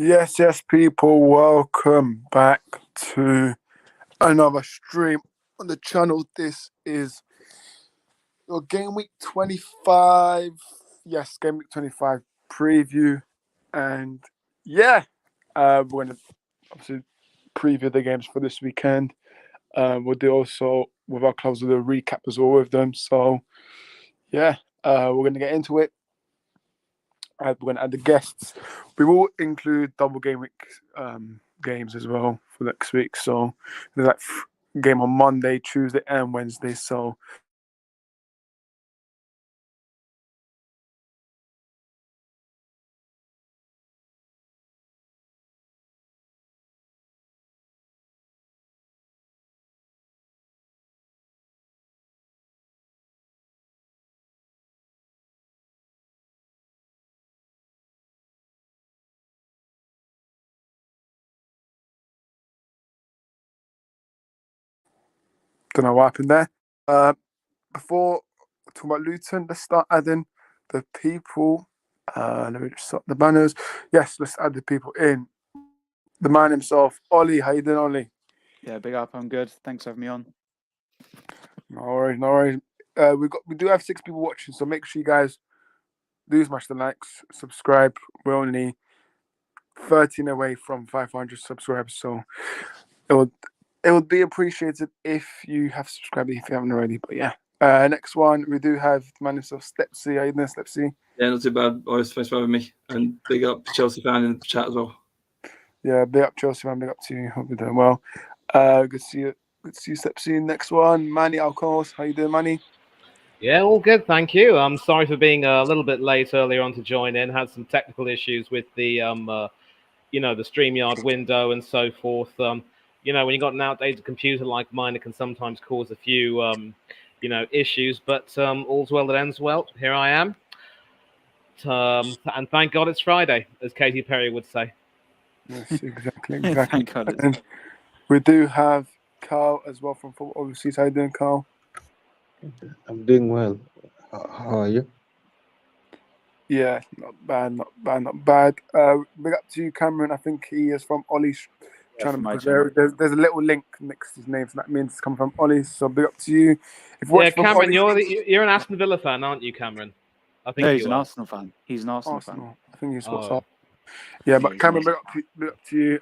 Yes, people, welcome back to another stream on the channel. This is your Game Week 25. Yes, Game Week 25 preview. And we're going to obviously preview the games for this weekend. We'll do also with our clubs, we'll do a recap as well with them. So, we're going to get into it. We're going to add the guests. We will include double game week games as well for next week. So there's that game on Monday, Tuesday, and Wednesday. So don't know what happened there. Before talking about Luton, let's start adding the people. Let me just start the banners. Yes, let's add the people in. The man himself, Ollie. How you doing, Ollie? Yeah, big up. I'm good. Thanks for having me on. No worries. We do have 6 people watching, so make sure you guys do smash the likes, subscribe. We're only 13 away from 500 subscribers, so it would be appreciated if you have subscribed if you haven't already. But next one we do have the man himself, Stepsy. How you doing, Stepsy? Yeah, not too bad. Always thanks for having me, and big up Chelsea fan in the chat as well. Yeah, big up Chelsea man, big up to you. Hope you're doing well. Good to see you. Good to see you, Stepsy. Next one, Manny Alcos. How you doing, Manny? Yeah, all good, thank you. I'm sorry for being a little bit late earlier on to join in. Had some technical issues with the, the StreamYard window and so forth. When you got an outdated computer like mine, it can sometimes cause a few, issues. But all's well that ends well. Here I am, and thank God it's Friday, as Katy Perry would say. Yes, exactly. Thank God. And we do have Carl as well from Football Overseas. How you doing, Carl? I'm doing well. How are you? Yeah, not bad. Big up to you, Cameron. I think he is from Ollie's channel from my because there's a little link next to his name, so that means it's coming from Ollie's. So big up to you. If you Yeah, watch from Cameron, Ollie's, you're an Aston Villa fan, aren't you, Cameron? I think No, he's you an are. Arsenal fan. He's an Arsenal fan. I think he's what's Oh. up. Yeah, Yeah, but he's Cameron, an big up to you.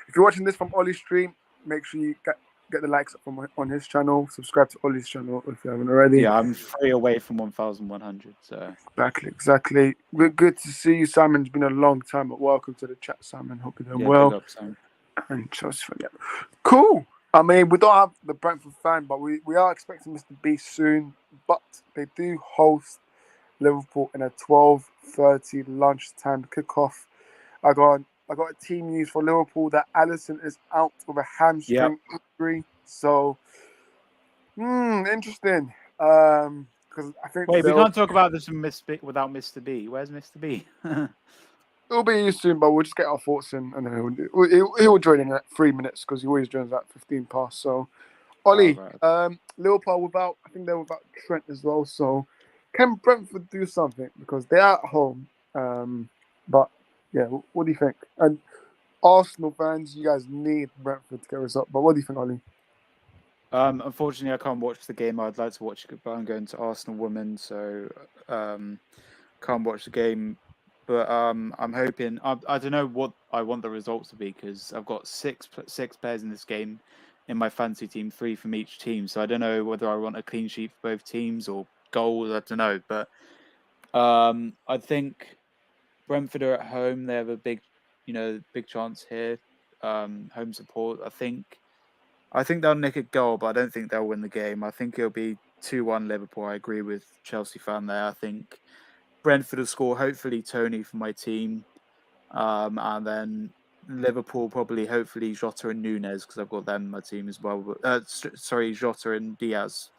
If you're watching this from Ollie's stream, make sure you get the likes up on his channel. Subscribe to Ollie's channel if you haven't already. Yeah, I'm 3 away from 1,100. So Exactly. We're good to see you, Simon. It's been a long time, but welcome to the chat, Simon. Hope you're doing well. Big up, Sam. And Chelsea fan, yeah. Cool. I mean, we don't have the Brentford fan, but we are expecting Mr. B soon. But they do host Liverpool in a 12:30 lunchtime kickoff. I got a team news for Liverpool that Alisson is out with a hamstring injury. So, interesting. Because I think Wait, we can't talk about this without Mr. B. Where's Mr. B? it'll be you soon, but we'll just get our thoughts in, and then he'll join in at 3 minutes because he always joins at 15 past. So, Ollie, Liverpool I think they're without Trent as well. So, can Brentford do something because they're at home? But yeah, what do you think? And Arsenal fans, you guys need Brentford to get us up. But what do you think, Ollie? Unfortunately, I can't watch the game. I'd like to watch it, but I'm going to Arsenal women, so can't watch the game. But I'm hoping. I don't know what I want the results to be because I've got six players in this game in my fantasy team, 3 from each team. So I don't know whether I want a clean sheet for both teams or goals. I don't know, but I think Brentford are at home. They have a big chance here. Home support. I think they'll nick a goal, but I don't think they'll win the game. I think it'll be 2-1 Liverpool. I agree with Chelsea fan there. I think Brentford will score, hopefully Tony for my team. And then Liverpool probably, hopefully Jota and Nunes, because I've got them in my team as well. Jota and Diaz.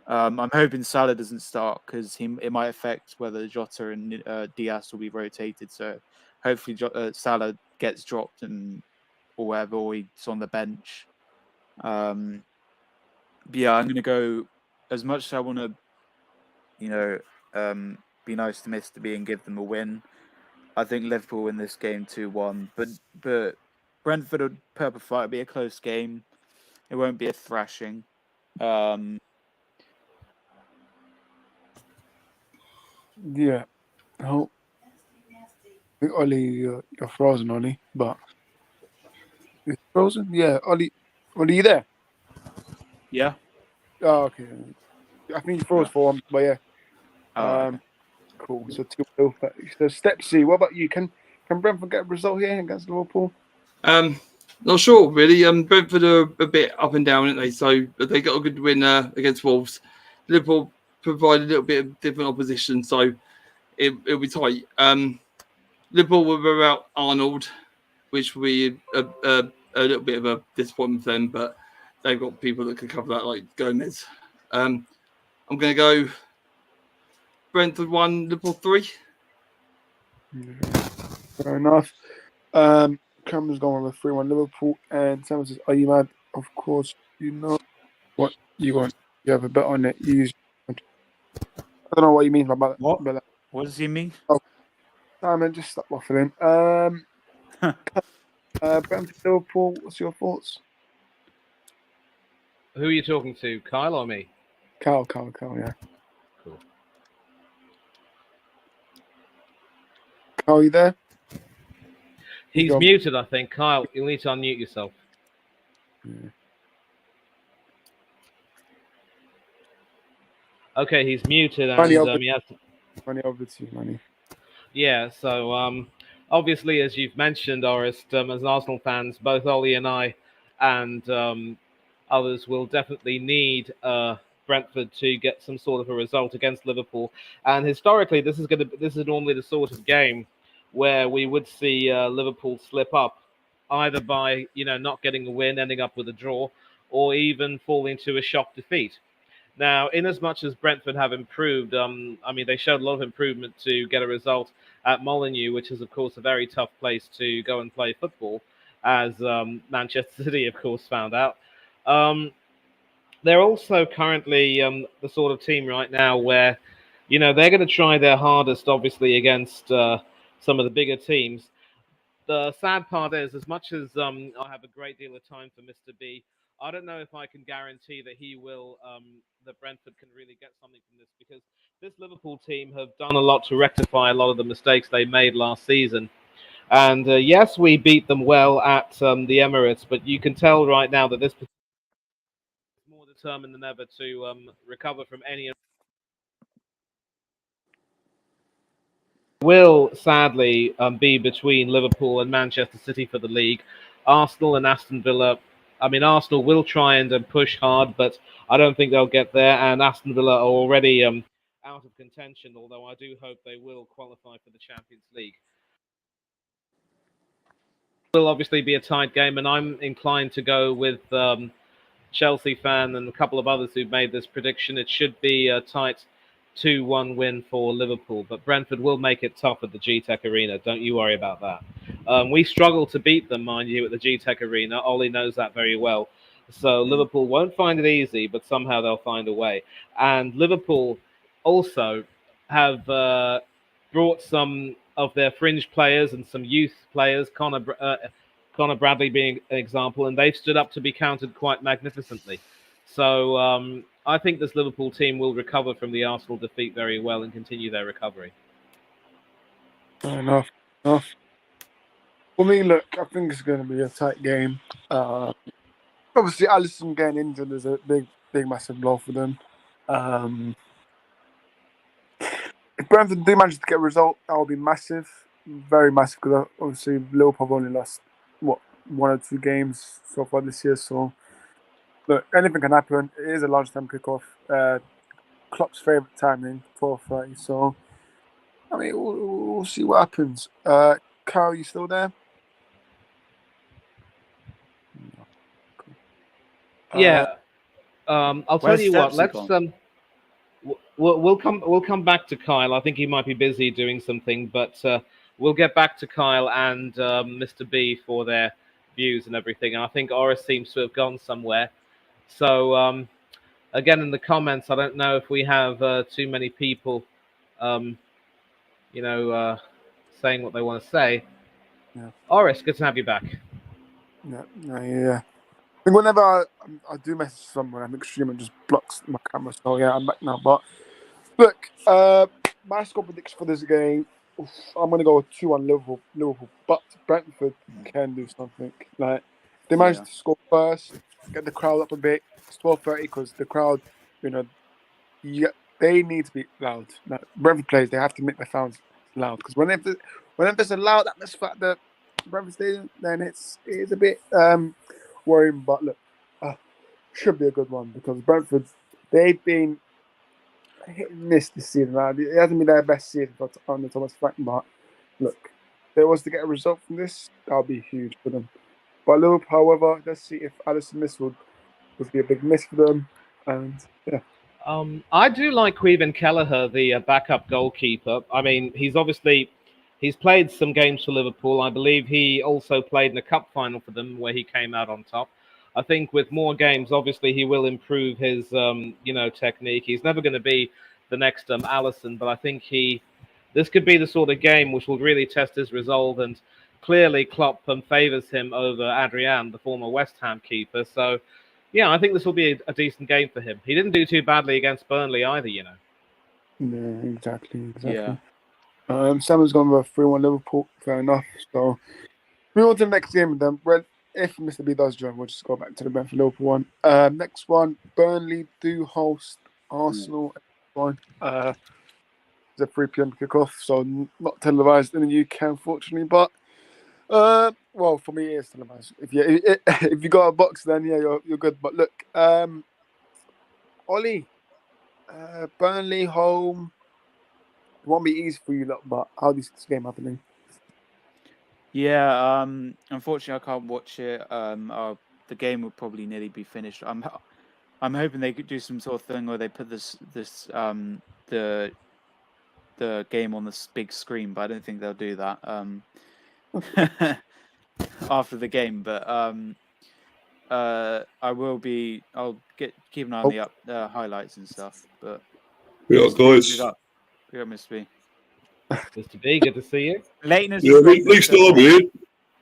I'm hoping Salah doesn't start because it might affect whether Jota and Diaz will be rotated. So hopefully Salah gets dropped or whatever, or he's on the bench. I'm going to go as much as I want to, be nice to Mr. B and give them a win. I think Liverpool win this game 2-1. But Brentford would put up a fight. It'll be a close game. It won't be a thrashing. Yeah. Oh, I think Ollie, you're frozen, Ollie. But it's frozen. Yeah, Ollie, you there? Yeah. Oh, okay. I think you froze for him, but yeah. Okay. Cool. So 2-0. So step C. What about you? Can Brentford get a result here against Liverpool? Not sure really. Brentford are a bit up and down, aren't they? So they got a good win against Wolves. Liverpool provide a little bit of different opposition, so it'll be tight. Liverpool were without Arnold, which will be a little bit of a disappointment for them, but they've got people that can cover that, like Gomez. I'm going to go Brentford 1, Liverpool 3. Yeah, fair enough. Cameron's going with a 3-1 Liverpool, and Sam says, "Are you mad?" Of course, you know what you want. You have a bet on it. You use. I don't know what you mean by that. What? But What does he mean? Simon, just stop waffling. Brentford Liverpool. What's your thoughts? Who are you talking to, Kyle or me? Carl, yeah. Cool. Carl, you there? He's gone. muted, I think. Kyle, you'll need to unmute yourself. Yeah. Okay, he's muted, Money and over, he has to... money over to you, money. Yeah, so obviously, as you've mentioned, Orest, as Arsenal fans, both Ollie and I and others will definitely need Brentford to get some sort of a result against Liverpool. And historically, this is normally the sort of game where we would see Liverpool slip up, either by not getting a win, ending up with a draw, or even falling to a shock defeat. Now, in as much as Brentford have improved, I mean, they showed a lot of improvement to get a result at Molineux, which is, of course, a very tough place to go and play football, as Manchester City, of course, found out. They're also currently the sort of team right now where, they're going to try their hardest, obviously, against some of the bigger teams. The sad part is, as much as I have a great deal of time for Mr. B, I don't know if I can guarantee that he will, that Brentford can really get something from this, because this Liverpool team have done a lot to rectify a lot of the mistakes they made last season. And yes, we beat them well at the Emirates, but you can tell right now that this is more determined than ever to recover from any. Will sadly be between Liverpool and Manchester City for the league. Arsenal and Aston Villa. I mean, Arsenal will try and push hard, but I don't think they'll get there. And Aston Villa are already out of contention, although I do hope they will qualify for the Champions League. It will obviously be a tight game, and I'm inclined to go with Chelsea fan and a couple of others who've made this prediction. It should be a tight 2-1 win for Liverpool, but Brentford will make it tough at the G-Tech Arena. Don't you worry about that. We struggle to beat them, mind you, at the G-Tech Arena. Ollie knows that very well. So Liverpool won't find it easy, but somehow they'll find a way. And Liverpool also have brought some of their fringe players and some youth players, Connor Bradley being an example, and they've stood up to be counted quite magnificently. So I think this Liverpool team will recover from the Arsenal defeat very well and continue their recovery. Fair enough. For me, look, I think it's going to be a tight game. Obviously, Alisson getting injured is a big, massive blow for them. If Brentford do manage to get a result, that will be massive, very massive, because obviously Liverpool have only lost, 1 or 2 games so far this year. So, look, anything can happen. It is a lunchtime kickoff. Klopp's favourite timing, 12:30. So, I mean, we'll see what happens. Carl, you still there? No. Cool. Yeah, I'll tell you what. Let's we'll come back to Kyle. I think he might be busy doing something, but we'll get back to Kyle and Mr. B for their views and everything. And I think Oris seems to have gone somewhere. So again, in the comments, I don't know if we have too many people, saying what they want to say. Yeah. Oris, good to have you back. Yeah. I think whenever I do message someone, I'm extreme and just blocks my camera. So yeah, I'm back now. But look, my score prediction for this game, I'm gonna go with 2-1 Liverpool, but Brentford can do something. Like they managed to score first, get the crowd up a bit. It's 12:30 because the crowd, they need to be loud. Like, Brentford players, they have to make their sounds loud because whenever there's a loud atmosphere at the Brentford Stadium, then it is a bit worrying. But look, should be a good one because Brentford, they've been hit and miss this season. Right? It hasn't been their best season under Thomas Frank, but look, if they was to get a result from this, that would be huge for them. But Liverpool, however, let's see if Alisson miss would be a big miss for them. And yeah. I do like Queven Kelleher, the backup goalkeeper. I mean, he's played some games for Liverpool. I believe he also played in a cup final for them where he came out on top. I think with more games, obviously he will improve his technique. He's never going to be the next Alisson, but I think this could be the sort of game which will really test his resolve. And clearly, Klopp favours him over Adrian, the former West Ham keeper. So. Yeah, I think this will be a decent game for him. He didn't do too badly against Burnley either, Yeah, exactly. Yeah. Sam's gone with 3-1 Liverpool. Fair enough. So we on to the next game then. Well, if Mr. B does join, we'll just go back to the Brentford Liverpool one. Next one, Burnley do host Arsenal. It's a 3 p.m. kickoff, so not televised in the UK, unfortunately. But well, for me, it's televised. If you got a box, then yeah, you're good. But look, Ollie, Burnley home. It won't be easy for you, lot, but how do you see this game happening? Yeah, unfortunately, I can't watch it. The game will probably nearly be finished. I'm hoping they could do some sort of thing where they put the game on this big screen, but I don't think they'll do that after the game. But I'll keep an eye on the highlights and stuff. But yeah, guys. We got Mr. B. Mr. B, good to see you. Lateness. Yeah, at least I'm here.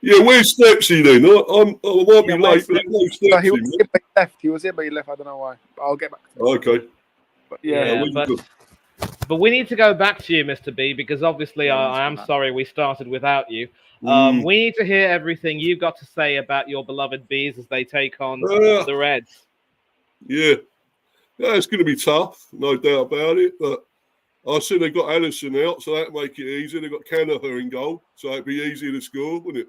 Yeah, where's Stepsy then? I might be late, but no Stepsy. He was here, but he left. I don't know why. But I'll get back to him. Okay. But but we need to go back to you, Mr. B, because obviously I am sorry we started without you. We need to hear everything you've got to say about your beloved Bees as they take on the Reds. Yeah, it's going to be tough, no doubt about it. But I see they got Alisson out, so that'll make it easy. They got Kelleher in goal, so it'd be easier to score, wouldn't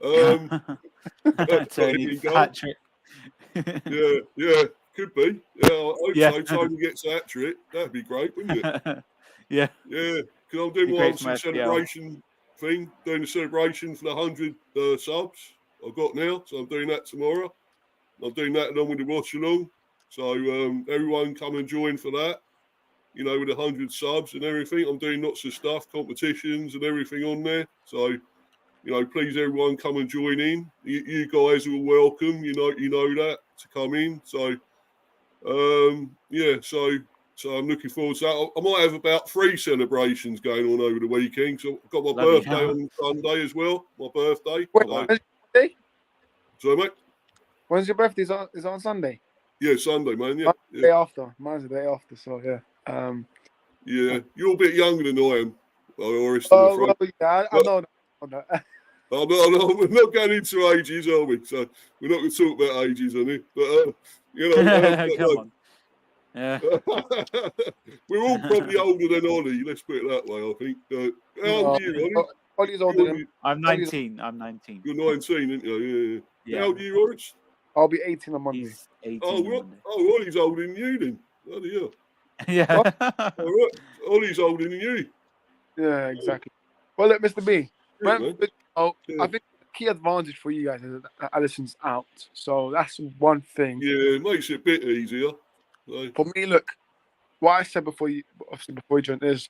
it? Tony Patrick. yeah, could be. Yeah, I hope so. Tony gets a hat trick. That'd be great, wouldn't it? Yeah, because I'm doing my celebration thing, doing the celebration for the 100 subs I've got now. So I'm doing that tomorrow. I'm doing that along with the watch along. So everyone come and join for that. With 100 subs and everything. I'm doing lots of stuff, competitions and everything on there. So, please everyone come and join in. You guys are all welcome. You know that to come in. So, so I'm looking forward to that. I might have about 3 celebrations going on over the weekend. So I've got my birthday on Sunday as well. My birthday. When's your birthday? Sorry, mate. When's your birthday? Is on Sunday? Yeah, Sunday, man. Yeah. The day after. Mine's the day after. So yeah. Yeah, you're a bit younger than I am. Well, yeah, I know that. We're not going into ages, are we? So we're not going to talk about ages on it. But come on. Yeah. We're all probably older than Ollie. Let's put it that way. I think. How old are you, Ollie? Ollie's older than I'm 19. I'm 19. You're 19, aren't you? Yeah. How old are you, Orange? I'll be 18 on Monday. He's 18 Ollie's older than you then. Bloody hell. Yeah. All right. Ollie's older than you. Yeah, exactly. Well, look, Mr. B. I think the key advantage for you guys is that Alisson's out. So that's one thing. Yeah, it makes it a bit easier. So. For me, look, what I said before you joined is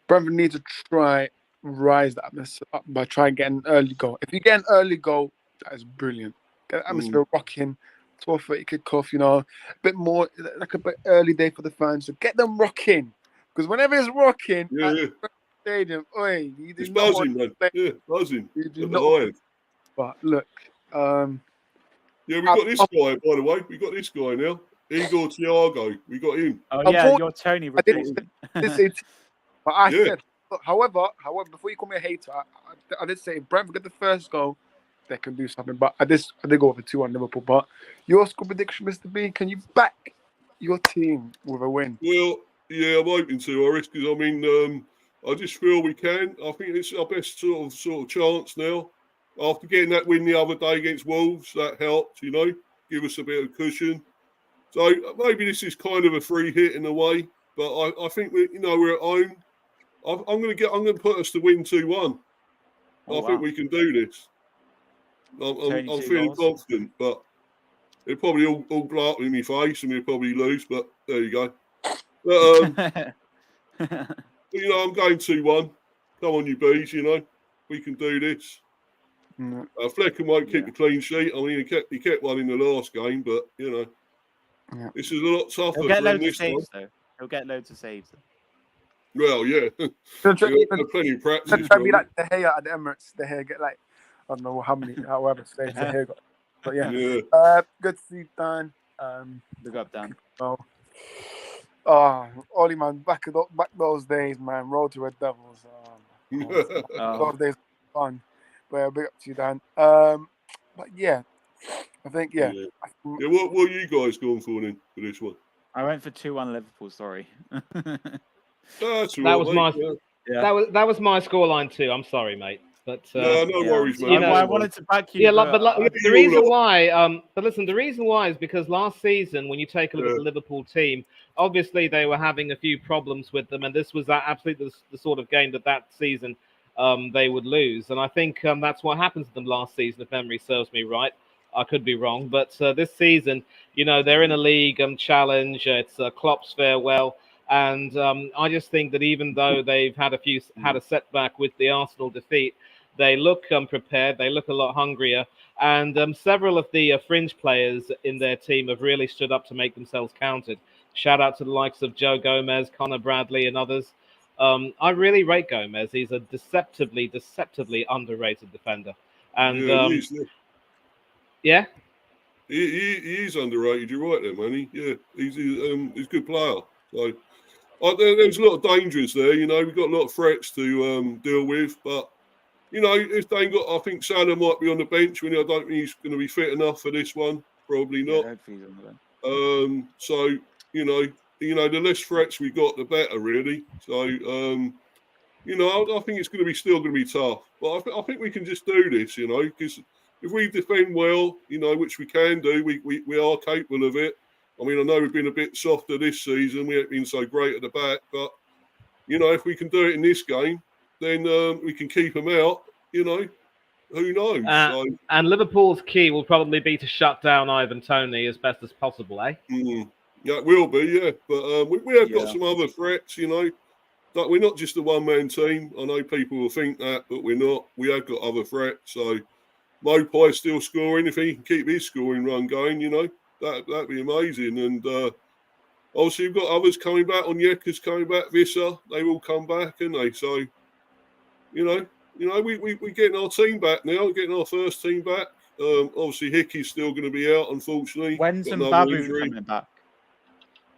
Brentford needs to try rise the atmosphere up by trying to get an early goal. If you get an early goal, that is brilliant. Get the atmosphere rocking. 12:30 kickoff, a bit more like a bit early day for the fans. So get them rocking, because whenever it's rocking, stadium. Oi, you do It's not buzzing, want man. Yeah, buzzing. you do At not. the high end. But look, Yeah, we got this guy, by the way. We got this guy now. Igor Thiago. We got him. Oh yeah, you're Tony I did replacement. say, but I Yeah. said, look, however, before you call me a hater, I did say if Brentford get the first goal, they can do something. But I did go over 2 on Liverpool. But your score prediction, Mr. B, can you back your team with a win? Well, yeah, I'm hoping to, Horace, because I mean, I just feel we can. I think it's our best sort of chance now. After getting that win the other day against Wolves, that helped, give us a bit of cushion. So maybe this is kind of a free hit in a way, but I think we're at home. I'm going to put us to win 2-1. I think we can do this. I'm feeling confident, but it probably all blow up in my face and we'll probably lose. But there you go. But, I'm going 2-1. Come on, you bees. We can do this. Flecken won't keep the clean sheet. I mean, he kept one in the last game, but this is a lot tougher. He'll get for him loads of this saves, time. though. He'll get loads of saves. Well, yeah. Plenty of practice. Be like the hair at the Emirates. The hair get like I don't know however saves the hair got. But yeah. Good to see you, Dan. Look up, Dan. Oh, Ollie, man, back those days, man. Road to Red Devils. Those days were fun. But yeah, big up to you, Dan. But yeah, I think Yeah. What are you guys going for then for this one? I went for 2-1 Liverpool. Sorry. That's that was my that was my scoreline too. I'm sorry, mate. But no worries, man. I wanted to back you. Yeah, but the reason why, but listen, the reason why is because last season, when you take a look at the Liverpool team, obviously they were having a few problems with them, and this was absolutely the sort of game that season they would lose, and I think that's what happened to them last season, if memory serves me right. I could be wrong, but this season, they're in a league challenge. It's Klopp's farewell. And I just think that even though they've had a setback with the Arsenal defeat, they look prepared. They look a lot hungrier. And several of the fringe players in their team have really stood up to make themselves counted. Shout out to the likes of Joe Gomez, Connor Bradley, and others. I really rate Gomez. He's a deceptively underrated defender. And he is underrated. You're right there, man. He's a good player. So there's a lot of dangers there. We've got a lot of threats to deal with, but. If they ain't got, I think Salah might be on the bench. I don't think he's going to be fit enough for this one. Probably not. So the less threats we got, the better, really. So I think it's going to be still going to be tough. But I think we can just do this. Because if we defend well, which we can do, we are capable of it. I mean, I know we've been a bit softer this season. We haven't been so great at the back, but if we can do it in this game. Then we can keep them out, Who knows? And Liverpool's key will probably be to shut down Ivan Toney as best as possible, eh? Yeah, it will be, yeah. But we have got some other threats, We're not just a one-man team. I know people will think that, but we're not. We have got other threats. So Mopai still scoring. If he can keep his scoring run going, that'd be amazing. And obviously, we've got others coming back. Onyeka's coming back. Visser, they will come back, and they so. We're getting our team back now. We're getting our first team back. Obviously, Hickey's still going to be out, unfortunately. When's Mbabu coming back?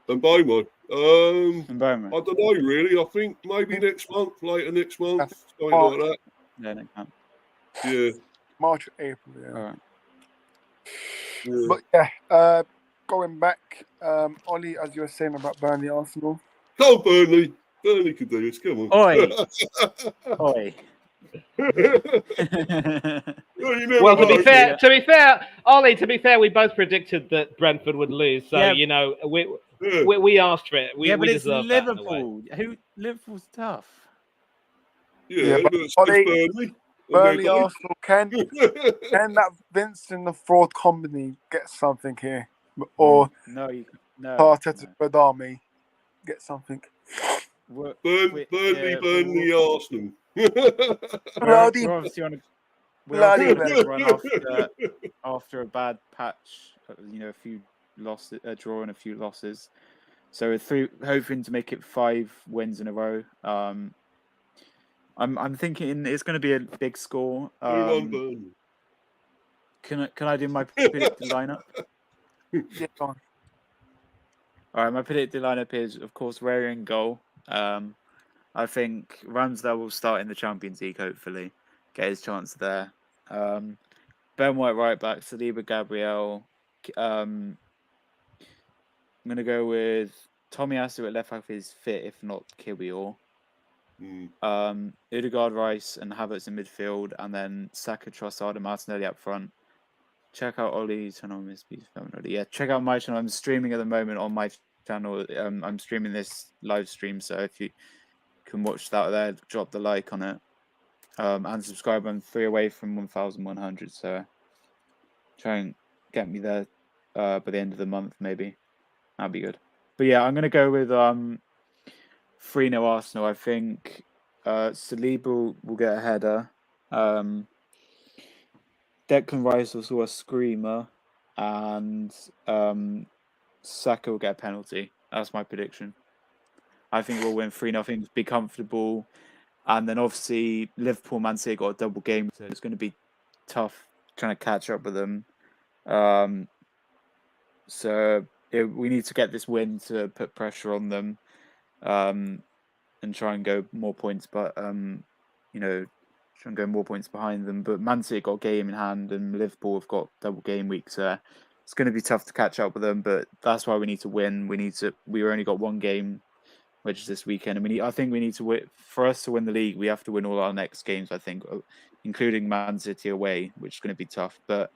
And Bomo. I don't know, really. I think maybe later next month, something like that. Yeah, next month. Yeah. March, April, yeah. All right. Yeah. But yeah, going back, Ollie, as you were saying about Burnley, Arsenal. Go Burnley. Burnley can do this. Come on. Oi. Oi. Well, to be fair, Ollie. To be fair, we both predicted that Brentford would lose. So we asked for it. We but it's deserve Liverpool. Liverpool's tough. But Burnley, Arsenal. Can that Vincent the Fraud company get something here, or no, Arteta Red Army get something? Burnley, Arsenal. We're obviously on a run after a bad patch. A few losses, a draw and a few losses. So we're hoping to make it 5 wins in a row. I'm thinking it's going to be a big score. 2-1 Burnley. Can I do my predicted lineup? Yeah, go on. All right, my predicted lineup is, of course, Raya in goal. I think Ramsdale will start in the Champions League, hopefully, get his chance there. Ben White right back, Saliba, Gabriel. I'm going to go with Tomiyasu at left back if he's fit, if not Kiwior. Odegaard, Rice, and Havertz in midfield, and then Saka, Trossard, and Martinelli up front. Check out Ollie's channel, yeah, check out my channel. I'm streaming at the moment on my channel. I'm streaming this live stream, so if you can watch that there, drop the like on it. And subscribe. I'm 3 away from 1,100, so try and get me there by the end of the month, maybe. That'd be good. But yeah, I'm gonna go with 3-0 Arsenal. I think Saliba will get a header. Declan Rice will score a screamer, and Saka will get a penalty. That's my prediction. I think we'll win 3-0. I think be comfortable. And then obviously Liverpool, Man City got a double game, so it's going to be tough trying to catch up with them. We need to get this win to put pressure on them, and try and go more points. But try and go more points behind them. But Man City got a game in hand, and Liverpool have got double game week, so it's going to be tough to catch up with them. But that's why we need to win. We only got one game, which is this weekend, and I think we need to win. For us to win the league, we have to win all our next games. I think, including Man City away, which is going to be tough. But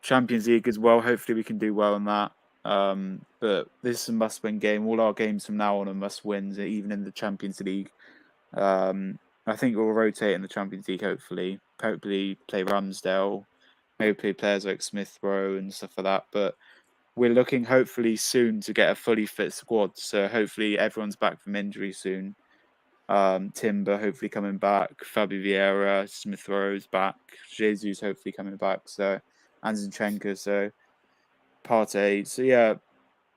Champions League as well. Hopefully, we can do well in that. But this is a must-win game. All our games from now on are must-wins, even in the Champions League. I think we'll rotate in the Champions League, hopefully. Hopefully play Ramsdale, maybe play players like Smith Rowe and stuff like that. But we're looking hopefully soon to get a fully fit squad. So hopefully everyone's back from injury soon. Timber hopefully coming back. Fabio Vieira, Smith Rowe's back. Jesus hopefully coming back. So and Zinchenko, so Partey. So yeah,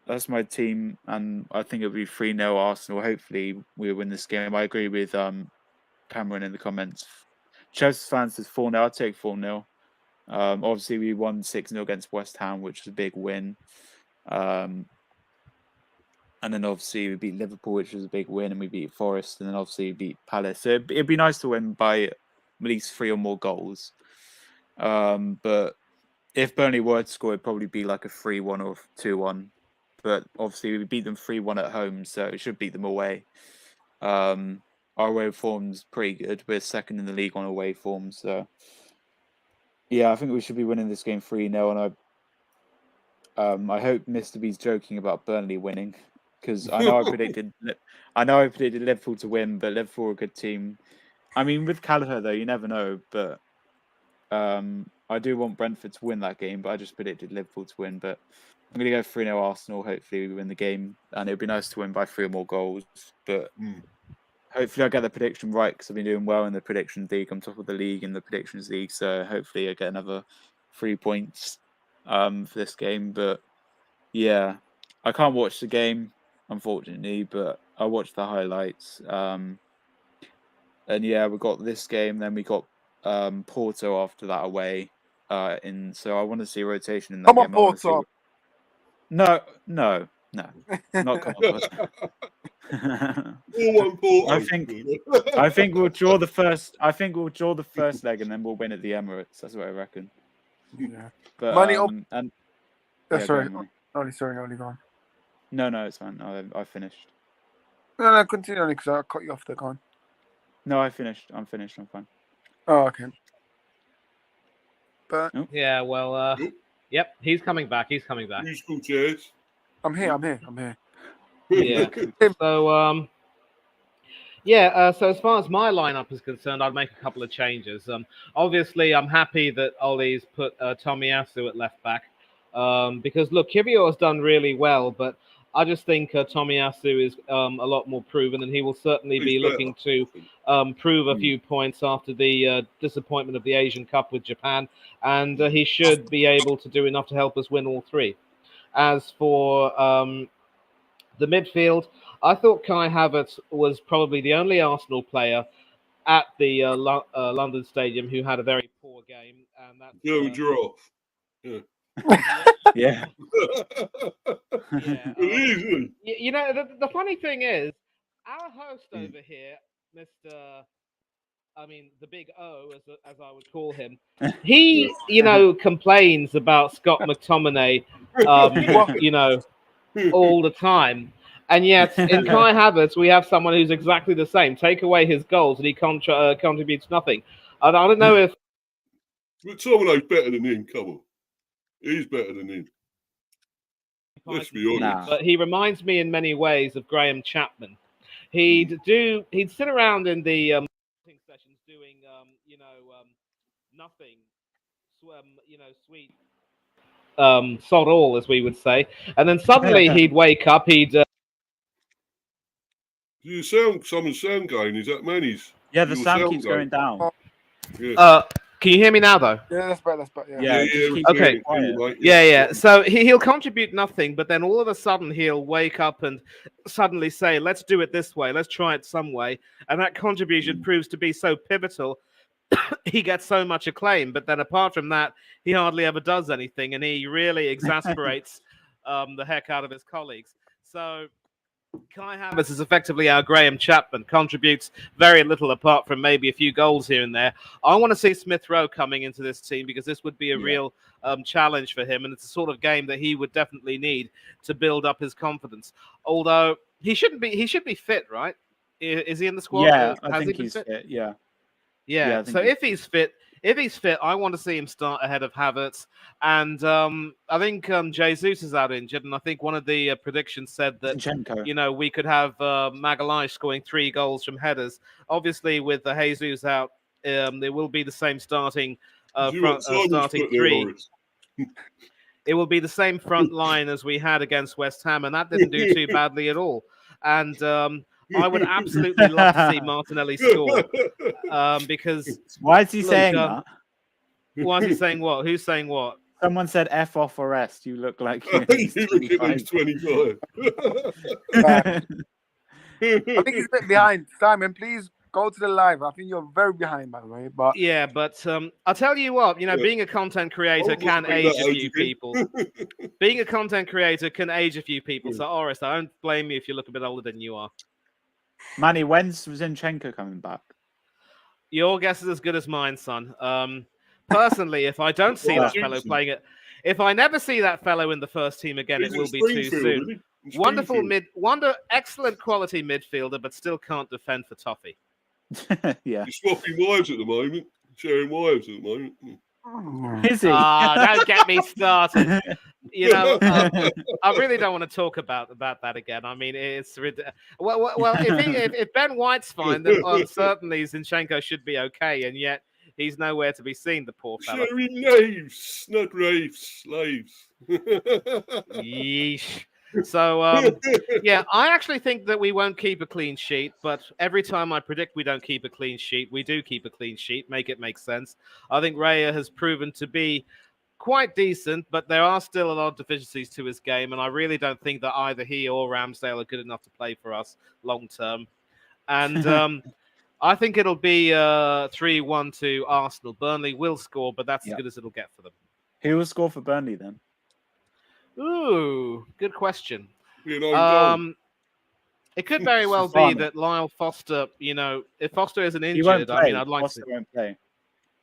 that's my team, and I think it'll be 3-0 Arsenal. Hopefully we'll win this game. I agree with Cameron in the comments. Chelsea fans says 4-0. I'll take 4-0. Obviously we won 6-0 against West Ham, which was a big win. And then obviously we beat Liverpool, which was a big win, and we beat Forest, and then obviously we beat Palace. So it'd be nice to win by at least 3 or more goals. But if Burnley were to score, it'd probably be like a 3-1 or 2-1. But obviously we beat them 3-1 at home, so it should beat them away. Our away form's pretty good. We're second in the league on away form, so yeah, I think we should be winning this game 3-0. And I hope Mr. B's joking about Burnley winning, because I know I predicted Liverpool to win, but Liverpool are a good team. I mean, with Callagher though, you never know. But I do want Brentford to win that game, but I just predicted Liverpool to win. But I'm going to go 3-0 Arsenal. Hopefully we win the game, and it'd be nice to win by 3 or more goals. But hopefully I get the prediction right, because I've been doing well in the predictions league. I'm top of the league in the predictions league, so hopefully I get another 3 points for this game. But yeah, I can't watch the game, unfortunately, but I watched the highlights. And yeah, we got this game, then we got Porto after that away. So I want to see a rotation in that Come game. on, Porto. No, not come on. I think we'll draw the first. I think we'll draw the first leg, and then we'll win at the Emirates. That's what I reckon. Yeah. But Money and sorry, go on. Only gone. No, it's fine. I finished. No, continue because I cut you off there. Go on. No, I finished. I'm finished. I'm fine. Oh, okay. But yeah, well, yep, he's coming back. Musical chairs. I'm here. Yeah. So so as far as my lineup is concerned, I'd make a couple of changes. Obviously, I'm happy that Ollie's put Tomiyasu at left back, because look, Kiwior has done really well, but I just think Tomiyasu is a lot more proven, and he will certainly be looking to prove a few points after the disappointment of the Asian Cup with Japan, and he should be able to do enough to help us win all 3. As for the midfield, I thought Kai Havertz was probably the only Arsenal player at the London Stadium who had a very poor game, and that's giraffe. Yeah. Yeah. Yeah. You know, the funny thing is, our host over here, Mr. The Big O, as I would call him, he, complains about Scott McTominay, all the time. And yet, in Kai Havertz, we have someone who's exactly the same. Take away his goals, and he contributes nothing. I don't know if... McTominay's better than him, come on. He's better than him. Let's be honest. But he reminds me in many ways of Graham Chapman. He'd sit around in the sessions doing nothing, sweet sod all, as we would say, and then suddenly he'd wake up. Someone's sound going. Is that Manny's? Yeah, the sound keeps going down. Yeah. Can you hear me now, though? Yeah, that's better. Yeah. Okay. Yeah. So he'll contribute nothing, but then all of a sudden he'll wake up and suddenly say, "Let's do it this way. Let's try it some way." And that contribution proves to be so pivotal. He gets so much acclaim, but then apart from that, he hardly ever does anything, and he really exasperates the heck out of his colleagues. So Kai Havertz is effectively our Graham Chapman, contributes very little apart from maybe a few goals here and there. I want to see Smith Rowe coming into this team because this would be a real challenge for him, and it's the sort of game that he would definitely need to build up his confidence. Although he should be fit, right? Is he in the squad? Yeah, I think he's fit. Yeah. So if he's fit, I want to see him start ahead of Havertz. And I think Jesus is out injured, and I think one of the predictions said that we could have Magalhaes scoring 3 goals from headers. Obviously, with the Jesus out, there will be the same starting starting 3. It will be the same front line as we had against West Ham, and that didn't do too badly at all. And I would absolutely love to see Martinelli score because... Why is he saying that? Why is he saying what? Who's saying what? Someone said F off or rest. You look like you're 25. I think he's a bit behind. Simon, please go to the live. I think you're very behind, by the way. But yeah, but I'll tell you what, being a content creator can age a few people. Being a content creator can age a few people. So, Oris, I don't blame you if you look a bit older than you are. Manny, when's Zinchenko coming back? Your guess is as good as mine, son. Personally, if I don't see that fellow playing it, if I never see that fellow in the first team again, it will be too soon. Excellent quality midfielder, but still can't defend for toffee. Yeah. He's swapping wives at the moment. Sharing wives at the moment. Is he? Don't get me started. I really don't want to talk about that again. I mean, it's well. If Ben White's fine, then certainly Zinchenko should be okay, and yet he's nowhere to be seen. The poor fellow. Sharing knaves, not raves, slaves. Yeesh. So, I actually think that we won't keep a clean sheet, but every time I predict we don't keep a clean sheet, we do keep a clean sheet. Make it make sense. I think Raya has proven to be quite decent, but there are still a lot of deficiencies to his game, and I really don't think that either he or Ramsdale are good enough to play for us long term. And I think it'll be 3-1 to Arsenal. Burnley will score, but that's as good as it'll get for them. Who will score for Burnley then? Ooh, good question. It could very well be that Lyle Foster, if Foster isn't injured, I'd like Foster won't play.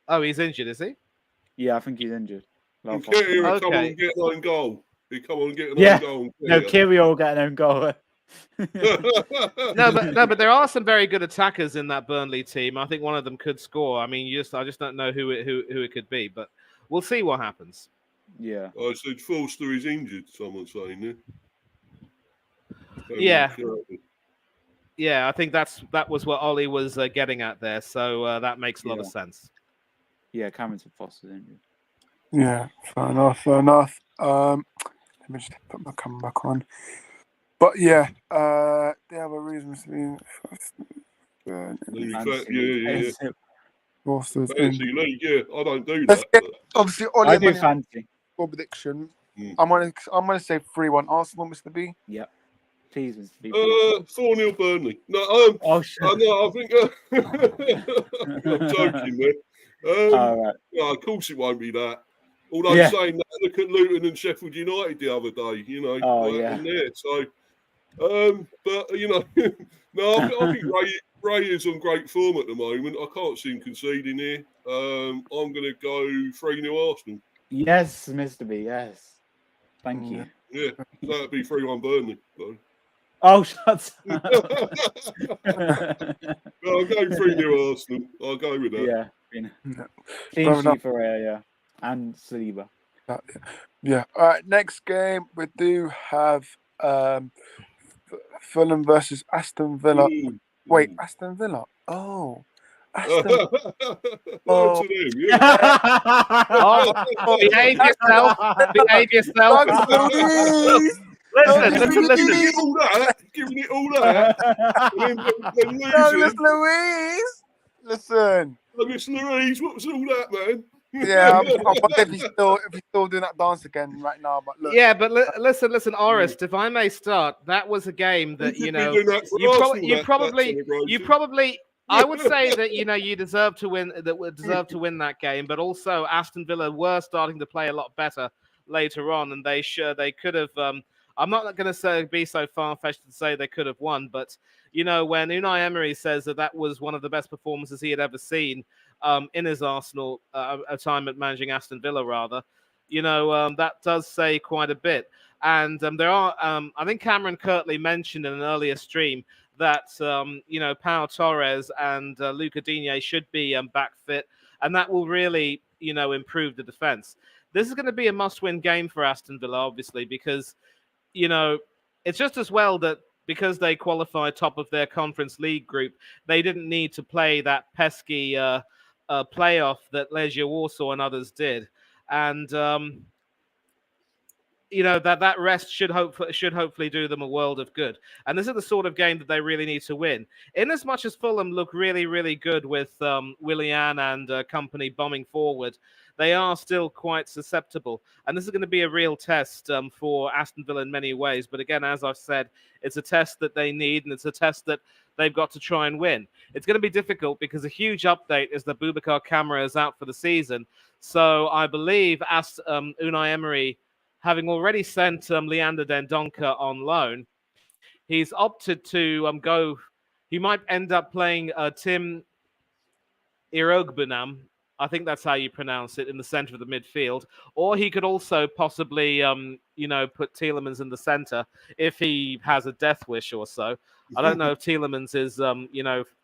Oh, he's injured, is he? Yeah, I think he's injured. Come on and get an own goal. Come on and get an own goal. No, Kyrgios will get an own goal. No, but there are some very good attackers in that Burnley team. I think one of them could score. I mean, I just don't know who it could be, but we'll see what happens. Yeah. I said Foster is injured, someone's saying Yeah. Yeah, I think that was what Ollie was getting at there. So that makes a lot of sense. Yeah, Cameron said Foster's injured. Yeah, fair enough. Let me just put my camera back on. But yeah, they have a reason to be. Foster's fancy league, yeah. I don't do that. Obviously, I do fancy. Prediction. I'm gonna say 3-1 Arsenal, Mr. B. Yep. Please, Mr. B. 4-0 Burnley. No, Oh, shit. no, I think I'm joking there. Right. No, of course it won't be that. Although saying that, look at Luton and Sheffield United the other day. You know, what happened there. So, but you know, no, I think Ray is on great form at the moment. I can't see him conceding here. I'm going to go 3-0 Arsenal. Yes, Mr. B. Yes. Thank you. Yeah, that'd be 3-1 Burnley. So. Oh, shut up. No, I'll go 3-0 Arsenal. I'll go with that. Yeah. Clean sheet for Raya and Saliba. Yeah. All right. Next game, we do have Fulham versus Aston Villa. Wait, Aston Villa. Oh. Aston. To them, yeah. Behave yourself. Behave yourself. Listen. Giving it all that. And then Douglas losing. Luiz. Listen. Douglas Luiz, what was all that, man? Yeah, I wonder if he's still doing that dance again right now. But look. Yeah, but listen, Orest, if I may start, that was a game that you probably. I would say that you deserve to win. To win that game, but also Aston Villa were starting to play a lot better later on, and they could have. I'm not going to be so far-fetched to say they could have won, but when Unai Emery says that was one of the best performances he had ever seen in his Arsenal time at managing Aston Villa, rather, that does say quite a bit. And there are, I think Cameron Kirtley mentioned in an earlier stream that Pau Torres and Luca Digne should be back fit, and that will really improve the defense. This is going to be a must-win game for Aston Villa, obviously, because it's just as well that because they qualified top of their Conference League group, they didn't need to play that pesky playoff that Legia Warsaw and others did, and that rest should hopefully do them a world of good. And this is the sort of game that they really need to win. In as much as Fulham look really, really good with Willian and company bombing forward, they are still quite susceptible. And this is going to be a real test for Aston Villa in many ways. But again, as I've said, it's a test that they need, and it's a test that they've got to try and win. It's going to be difficult because a huge update is that Boubacar Kamara is out for the season. So I believe Unai Emery, having already sent Leander Dendoncker on loan, he's opted to go. He might end up playing Tim Irogbunam. I think that's how you pronounce it, in the center of the midfield. Or he could also possibly, put Tielemans in the center if he has a death wish or so. I don't know if Tielemans is,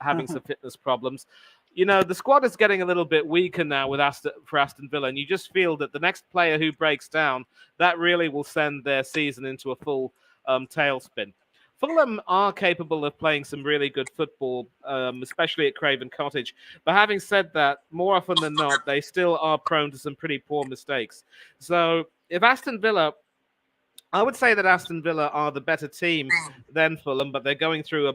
having some fitness problems. The squad is getting a little bit weaker now for Aston Villa, and you just feel that the next player who breaks down, that really will send their season into a full tailspin. Fulham are capable of playing some really good football, especially at Craven Cottage. But having said that, more often than not, they still are prone to some pretty poor mistakes. So if Aston Villa, I would say that Aston Villa are the better team than Fulham, but they're going through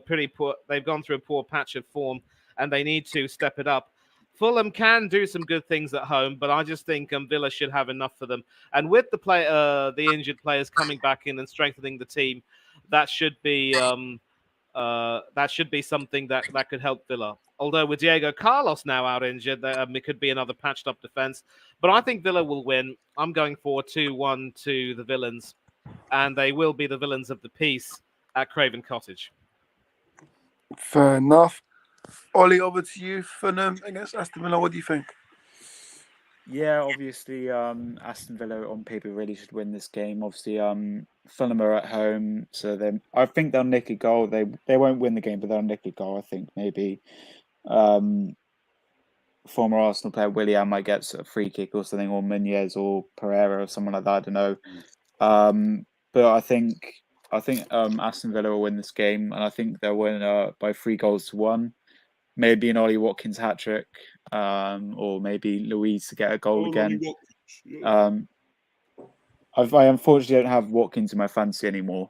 they've gone through a poor patch of form, and they need to step it up. Fulham can do some good things at home, but I just think Villa should have enough for them. And with the injured players coming back in and strengthening the team, that should be something that could help Villa. Although with Diego Carlos now out injured, it could be another patched up defense. But I think Villa will win. I'm going for 2-1 to the Villains, and they will be the villains of the peace at Craven Cottage. Fair enough. Ollie, over to you. Fulham against Aston Villa. What do you think? Yeah, obviously, Aston Villa on paper really should win this game. Obviously, Fulham are at home, so I think they'll nick a goal. They won't win the game, but they'll nick a goal. I think maybe former Arsenal player Willian might get a free kick or something, or Meunier or Pereira or someone like that. I don't know. But I think Aston Villa will win this game, and I think they'll win by 3-1. Maybe an Ollie Watkins hat-trick, or maybe Luiz to get a goal again. I unfortunately don't have Watkins in my fantasy anymore.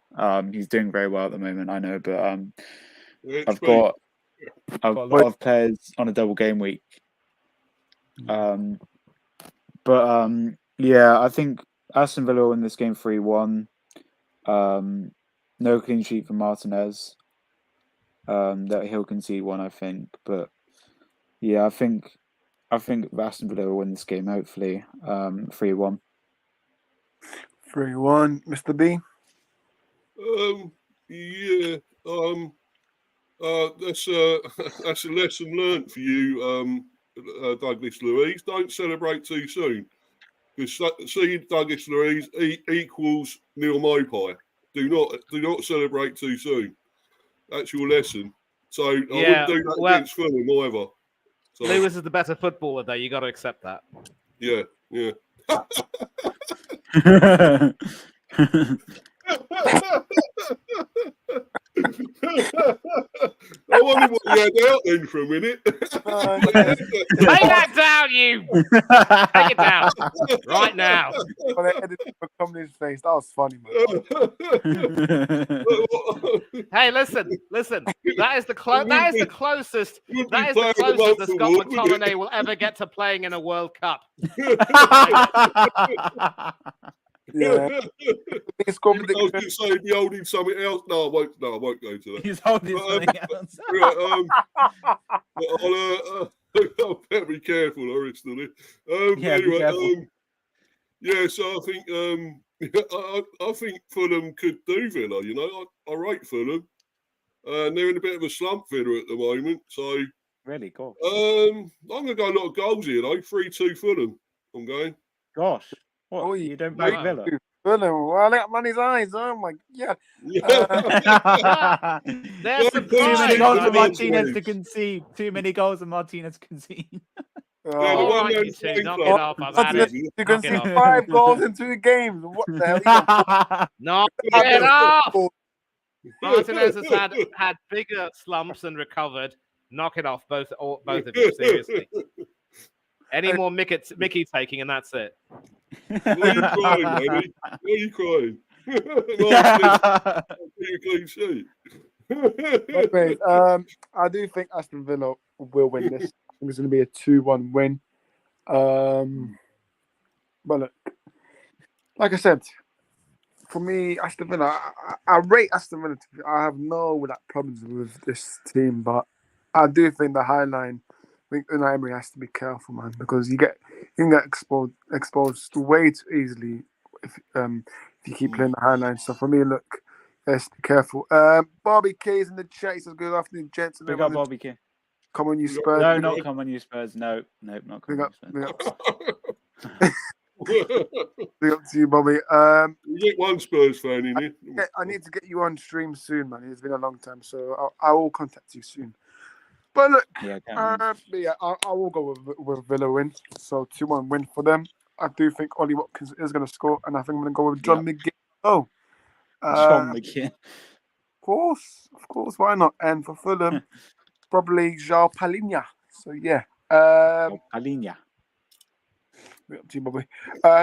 He's doing very well at the moment, I know, but I've got a lot of players on a double game week. Yeah, I think Aston Villa will win this game 3-1. No clean sheet for Martinez. That he'll concede one, I think. But yeah, I think Aston Villa will win this game. Hopefully, 3-1. 3-1, Mr. B. Yeah. That's a lesson learnt for you, Douglas Luiz. Don't celebrate too soon, because seeing Douglas Luiz equals Neil Mopai. Do not celebrate too soon. That's your lesson. So I wouldn't do that against Fulham either. So, Lewis is the better footballer, though. You got to accept that. Yeah. I wonder what you had out then for a minute. Take that down, you! Take it down right now. When I edited for Company's face, that was funny, man. Hey, listen. That is the closest that Scott McTominay will ever get to playing in a World Cup. Yeah. I was going to say, he'd be holding something else. No, I won't go to that. He's holding something else. I'll better be careful, originally. Be careful. So I think Fulham could do Villa. You know, I rate Fulham, and they're in a bit of a slump, Villa, at the moment. So really cool. I'm going to go a lot of goals here, though. 3-2 Fulham. I'm going. Gosh. What? Oh, you don't back Villa? Fulham. Well, look at Manny's eyes. Oh my god. There's too many goals for Martinez to concede. Too many goals for Martinez concede. All right, you two, knock it off. I've had it. You can see 5 goals in 2 games. What the hell? Knock it off. Martinez has had bigger slumps and recovered. Knock it off, both of you, seriously. Any more Mickey taking, and that's it. Why are you crying, baby? Why are you crying? Anyways, I do think Aston Villa will win this. I think it's going to be a 2-1 win. But look, like I said, for me, Aston Villa, I rate Aston Villa. I have no problems with this team, but I do think the high line. I think Unai Emery has to be careful, man, because you can get exposed way too easily if you keep playing the high line. So for me, look, let's be careful. Bobby K is in the chat. He says, "Good afternoon, gents." We got Bobby K. Come on, you Spurs. No, not come on, you Spurs. No, not come on, you Spurs. Big up to you, Bobby. You get one Spurs fan in here. I need to get you on stream soon, man. It's been a long time, so I will contact you soon. But look, I will go with Villa win. So 2-1 win for them. I do think Ollie Watkins is going to score, and I think I'm going to go with John McGinn. Oh, John McGinn. Of course, why not? And for Fulham, probably João Palhinha. So yeah, Palhinha. Up to you, Bobby.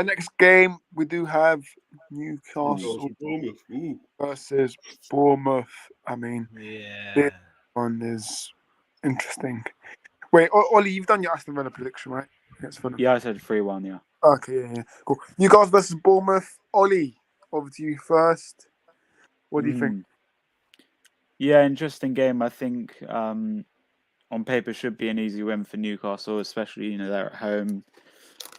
Next game we do have Newcastle versus Bournemouth. I mean, this one is interesting. Wait, Ollie, you've done your Aston Villa prediction, right? Yeah, I said 3-1, yeah. Okay, yeah, cool. Newcastle versus Bournemouth. Ollie, over to you first. What do you think? Yeah, interesting game. I think on paper should be an easy win for Newcastle, especially, they're at home.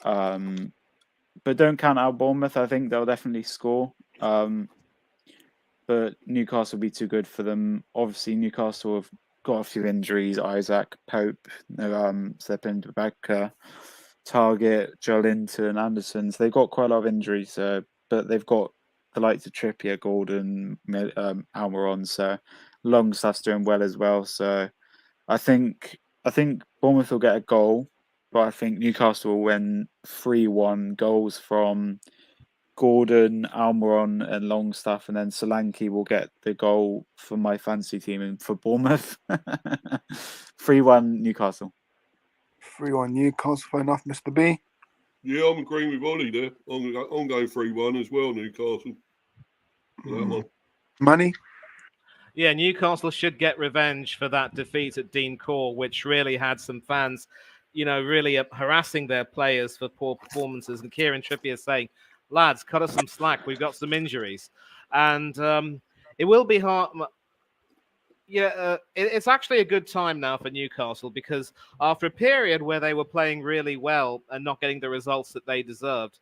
But don't count out Bournemouth. I think they'll definitely score. But Newcastle will be too good for them. Obviously, Newcastle have got a few injuries. Isaac, Pope, Stepan Baker, Target, Joelinton, Anderson. So they've got quite a lot of injuries. But they've got the likes of Trippier, Gordon, Almiron. So Longstaff's doing well as well. So I think Bournemouth will get a goal. But I think Newcastle will win 3-1, goals from Gordon, Almiron and Longstaff, and then Solanke will get the goal for my fantasy team and for Bournemouth. 3-1 Newcastle. 3-1 Newcastle, fair enough, Mr. B. Yeah, I'm agreeing with Ollie there. I'm going 3-1 as well, Newcastle. Money? Yeah, Newcastle should get revenge for that defeat at Dean Court, which really had some fans really harassing their players for poor performances. And Kieran Trippier saying, lads, cut us some slack. We've got some injuries. And it will be hard. Yeah, it's actually a good time now for Newcastle because after a period where they were playing really well and not getting the results that they deserved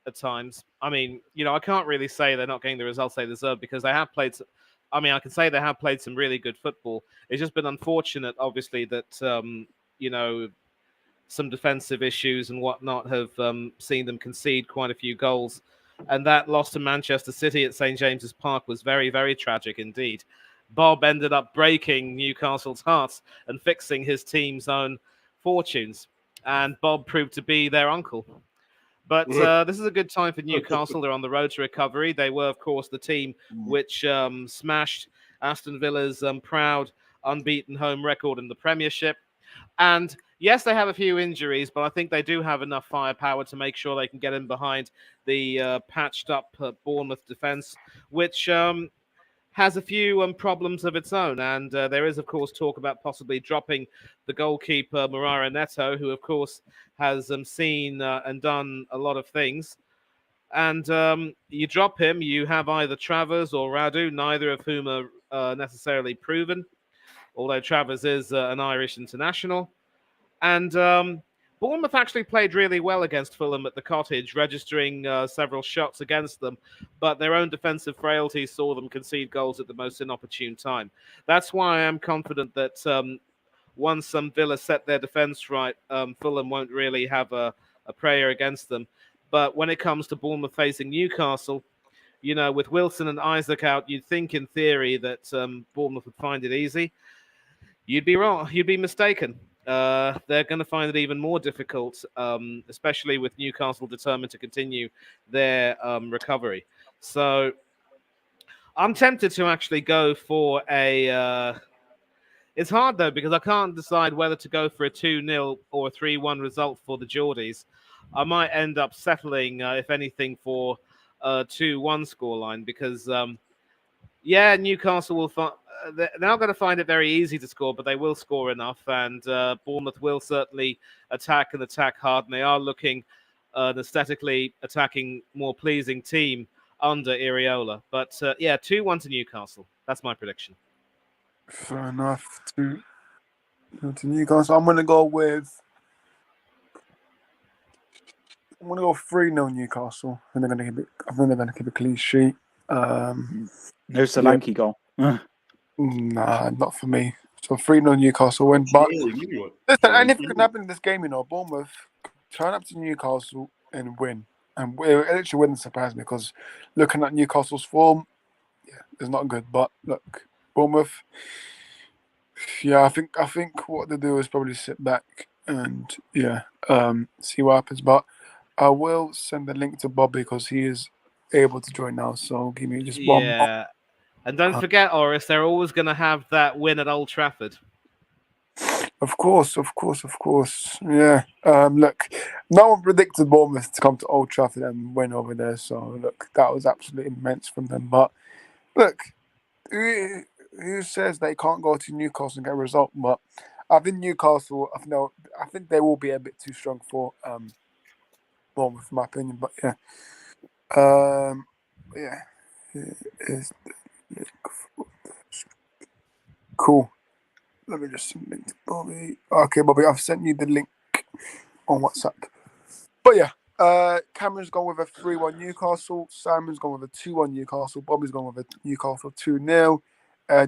at times, I mean, I can't really say they're not getting the results they deserve because they have played. I mean, I can say they have played some really good football. It's just been unfortunate, obviously, that some defensive issues and whatnot have seen them concede quite a few goals. And that loss to Manchester City at St. James's Park was very, very tragic indeed. Bob ended up breaking Newcastle's hearts and fixing his team's own fortunes. And Bob proved to be their uncle. But this is a good time for Newcastle. They're on the road to recovery. They were, of course, the team which smashed Aston Villa's proud unbeaten home record in the Premiership. And yes, they have a few injuries, but I think they do have enough firepower to make sure they can get in behind the patched-up Bournemouth defence, which has a few problems of its own. And there is, of course, talk about possibly dropping the goalkeeper, Morara Neto, who, of course, has seen and done a lot of things. And you drop him, you have either Travers or Radu, neither of whom are necessarily proven, although Travers is an Irish international. And Bournemouth actually played really well against Fulham at the Cottage, registering several shots against them, but their own defensive frailty saw them concede goals at the most inopportune time. That's why I am confident that once Villa set their defence right, Fulham won't really have a prayer against them. But when it comes to Bournemouth facing Newcastle, with Wilson and Isaac out, you'd think in theory that Bournemouth would find it easy. You'd be wrong. You'd be mistaken. They're going to find it even more difficult, especially with Newcastle determined to continue their recovery. So I'm tempted to actually go for a... It's hard, though, because I can't decide whether to go for a 2-0 or a 3-1 result for the Geordies. I might end up settling, if anything, for a 2-1 scoreline because... Newcastle will they're not going to find it very easy to score, but they will score enough, and Bournemouth will certainly attack hard, and they are looking an aesthetically attacking, more pleasing team under Iriola. But 2-1 to Newcastle. That's my prediction. Fair enough. To Newcastle, I'm going to go with... I'm going to go 3-0 Newcastle. I think they're going to keep a clean sheet. No Solanke goal. Nah, not for me. So 3-0 Newcastle win. But listen, anything can happen in this game, Bournemouth turn up to Newcastle and win. And it actually wouldn't surprise me because looking at Newcastle's form, it's not good. But look, Bournemouth, I think what they do is probably sit back and see what happens. But I will send the link to Bobby because he is able to join now. So give me just one. Yeah. And don't forget, Oris, they're always going to have that win at Old Trafford. Of course. Yeah. Look, no one predicted Bournemouth to come to Old Trafford and win over there. So, look, that was absolutely immense from them. But, look, who says they can't go to Newcastle and get a result? But I think Newcastle, I think they will be a bit too strong for Bournemouth, in my opinion. But, cool. Let me just send the link to Bobby. Okay, Bobby, I've sent you the link on WhatsApp. But Cameron's gone with a 3-1 Newcastle. Simon's gone with a 2-1 Newcastle. Bobby's gone with a Newcastle 2-0.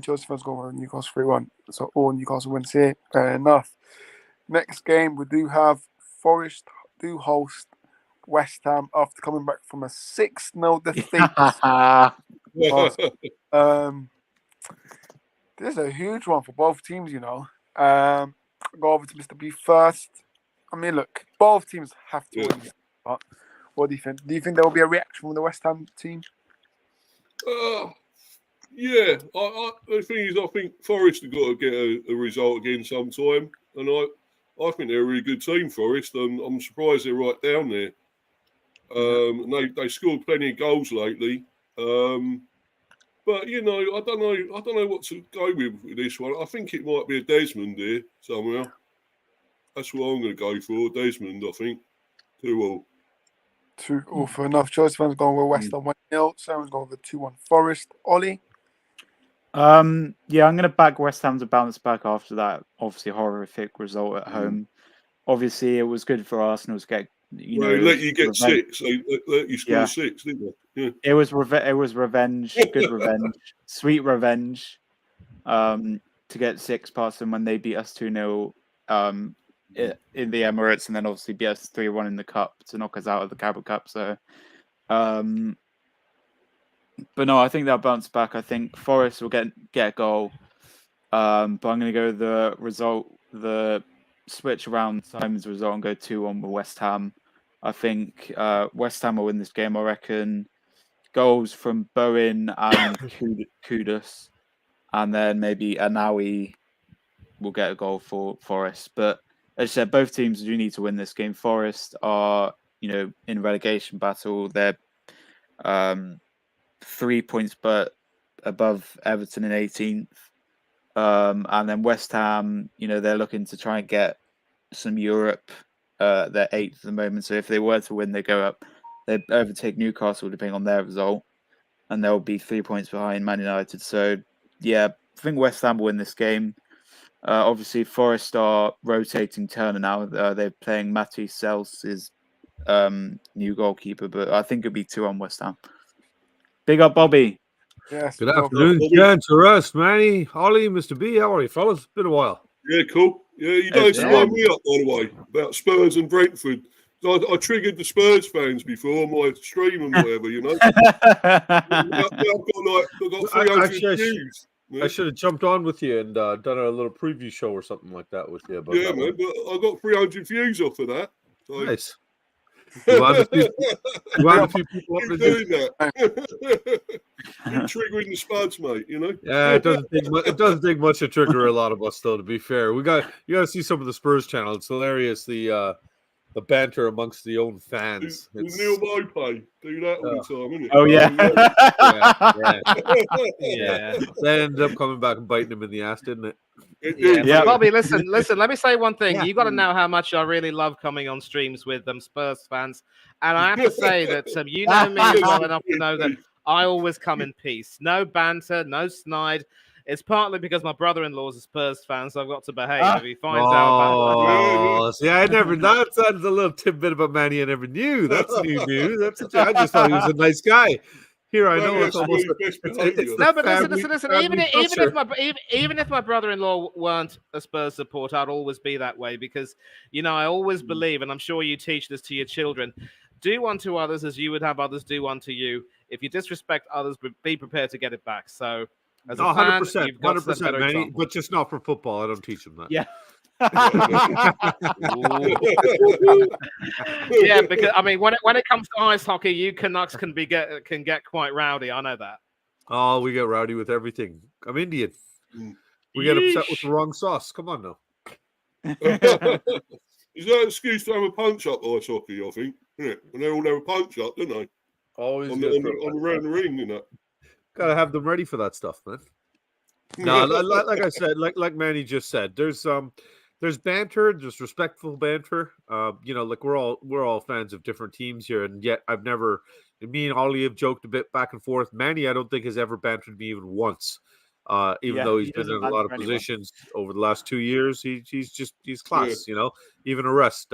Joseph's gone with a Newcastle 3-1. So all Newcastle wins here. Fair enough. Next game, we do have Forest do host West Ham after coming back from a 6-0 defeat. This is a huge one for both teams, Go over to Mr. B first. I mean, look, both teams have to win. But what do you think? Do you think there will be a reaction from the West Ham team? The thing is, I think Forest have got to get a result again sometime. And I think they're a really good team, Forest. And I'm surprised they're right down there. And they scored plenty of goals lately. But I don't know what to go with this one. I think it might be a Desmond here somehow. That's what I'm going to go for. Desmond, I think. 2-2. 2-2 for enough. Choice fans going with West Ham 1-0. Simon's going with 2-1 Forest. Ollie? Yeah, I'm going to back West Ham to bounce back after that obviously horrific result at home. Obviously, it was good for Arsenal to get. They let you get 6. They let you score 6, didn't they? Yeah. It was revenge, good revenge, sweet revenge. To get 6 past them when they beat us 2-0 in the Emirates, and then obviously beat us 3-1 in the cup to knock us out of the Carabao Cup. So, but no, I think they'll bounce back. I think Forest will get a goal. But I'm going to go the result, the switch around Simon's result, and go 2-1 with West Ham. I think West Ham will win this game. I reckon goals from Bowen and Kudus, and then maybe Anawi will get a goal for Forest. But as I said, both teams do need to win this game. Forest are, in relegation battle. They're 3 points but above Everton in 18th. And then West Ham, they're looking to try and get some Europe. They're 8th at the moment. So if they were to win, they go up. They overtake Newcastle depending on their result. And they'll be 3 points behind Man United. So, yeah, I think West Ham will win this game. Obviously, Forest are rotating Turner now. They're playing Matty Sells' new goalkeeper. But I think it'll be 2-1 West Ham. Big up, Bobby. Yes. Good afternoon, gents. Arrest, Manny, Ollie, Mr. B. How are you, fellas? It's been a while. Yeah, cool. Yeah, you don't wind me up, by the way, about Spurs and Brentford. I triggered the Spurs fans before on my stream and whatever, I've got 300 views. I should have jumped on with you and done a little preview show or something like that with you. Yeah, man, but I got 300 views off of that. So. Nice. You had a few people up doing that. You're triggering the spuds, mate. Yeah, it doesn't take much to trigger a lot of us, though. To be fair, you got to see some of the Spurs channel. It's hilarious. The banter amongst the own fans. Neil Mopay do that all the time, isn't it? Oh yeah, yeah. That ended up coming back and biting him in the ass, didn't it? Yeah. Bobby, listen. Let me say one thing. You got to know how much I really love coming on streams with Spurs fans, and I have to say that you know me well enough to know that I always come in peace. No banter, no snide. It's partly because my brother-in-law is a Spurs fan, so I've got to behave. If he finds out, see, I never. That's a little tidbit about Manny I never knew. That's new news. I just thought he was a nice guy. Here I know it's almost. No, but listen. Even if my brother-in-law weren't a Spurs supporter, I'd always be that way because I always believe, and I'm sure you teach this to your children. Do unto others as you would have others do unto you. If you disrespect others, be prepared to get it back. So. As a fan, 100%, Manny, but just not for football. I don't teach them that. Yeah. Yeah, because when it comes to ice hockey, you Canucks can get quite rowdy. I know that. Oh, we get rowdy with everything. I'm Indian. We get upset with the wrong sauce. Come on now. Is that an excuse to have a punch up ice hockey? I think, isn't it? And they all have a punch up, don't they? Always on around the ring, Gotta have them ready for that stuff, man. No, like I said, like Manny just said, there's banter, there's respectful banter. Like we're all fans of different teams here, and yet me and Ollie have joked a bit back and forth. Manny, I don't think has ever bantered me even once. Even though he's been in a lot of positions over the last 2 years, he's class. Yeah. Even Arrest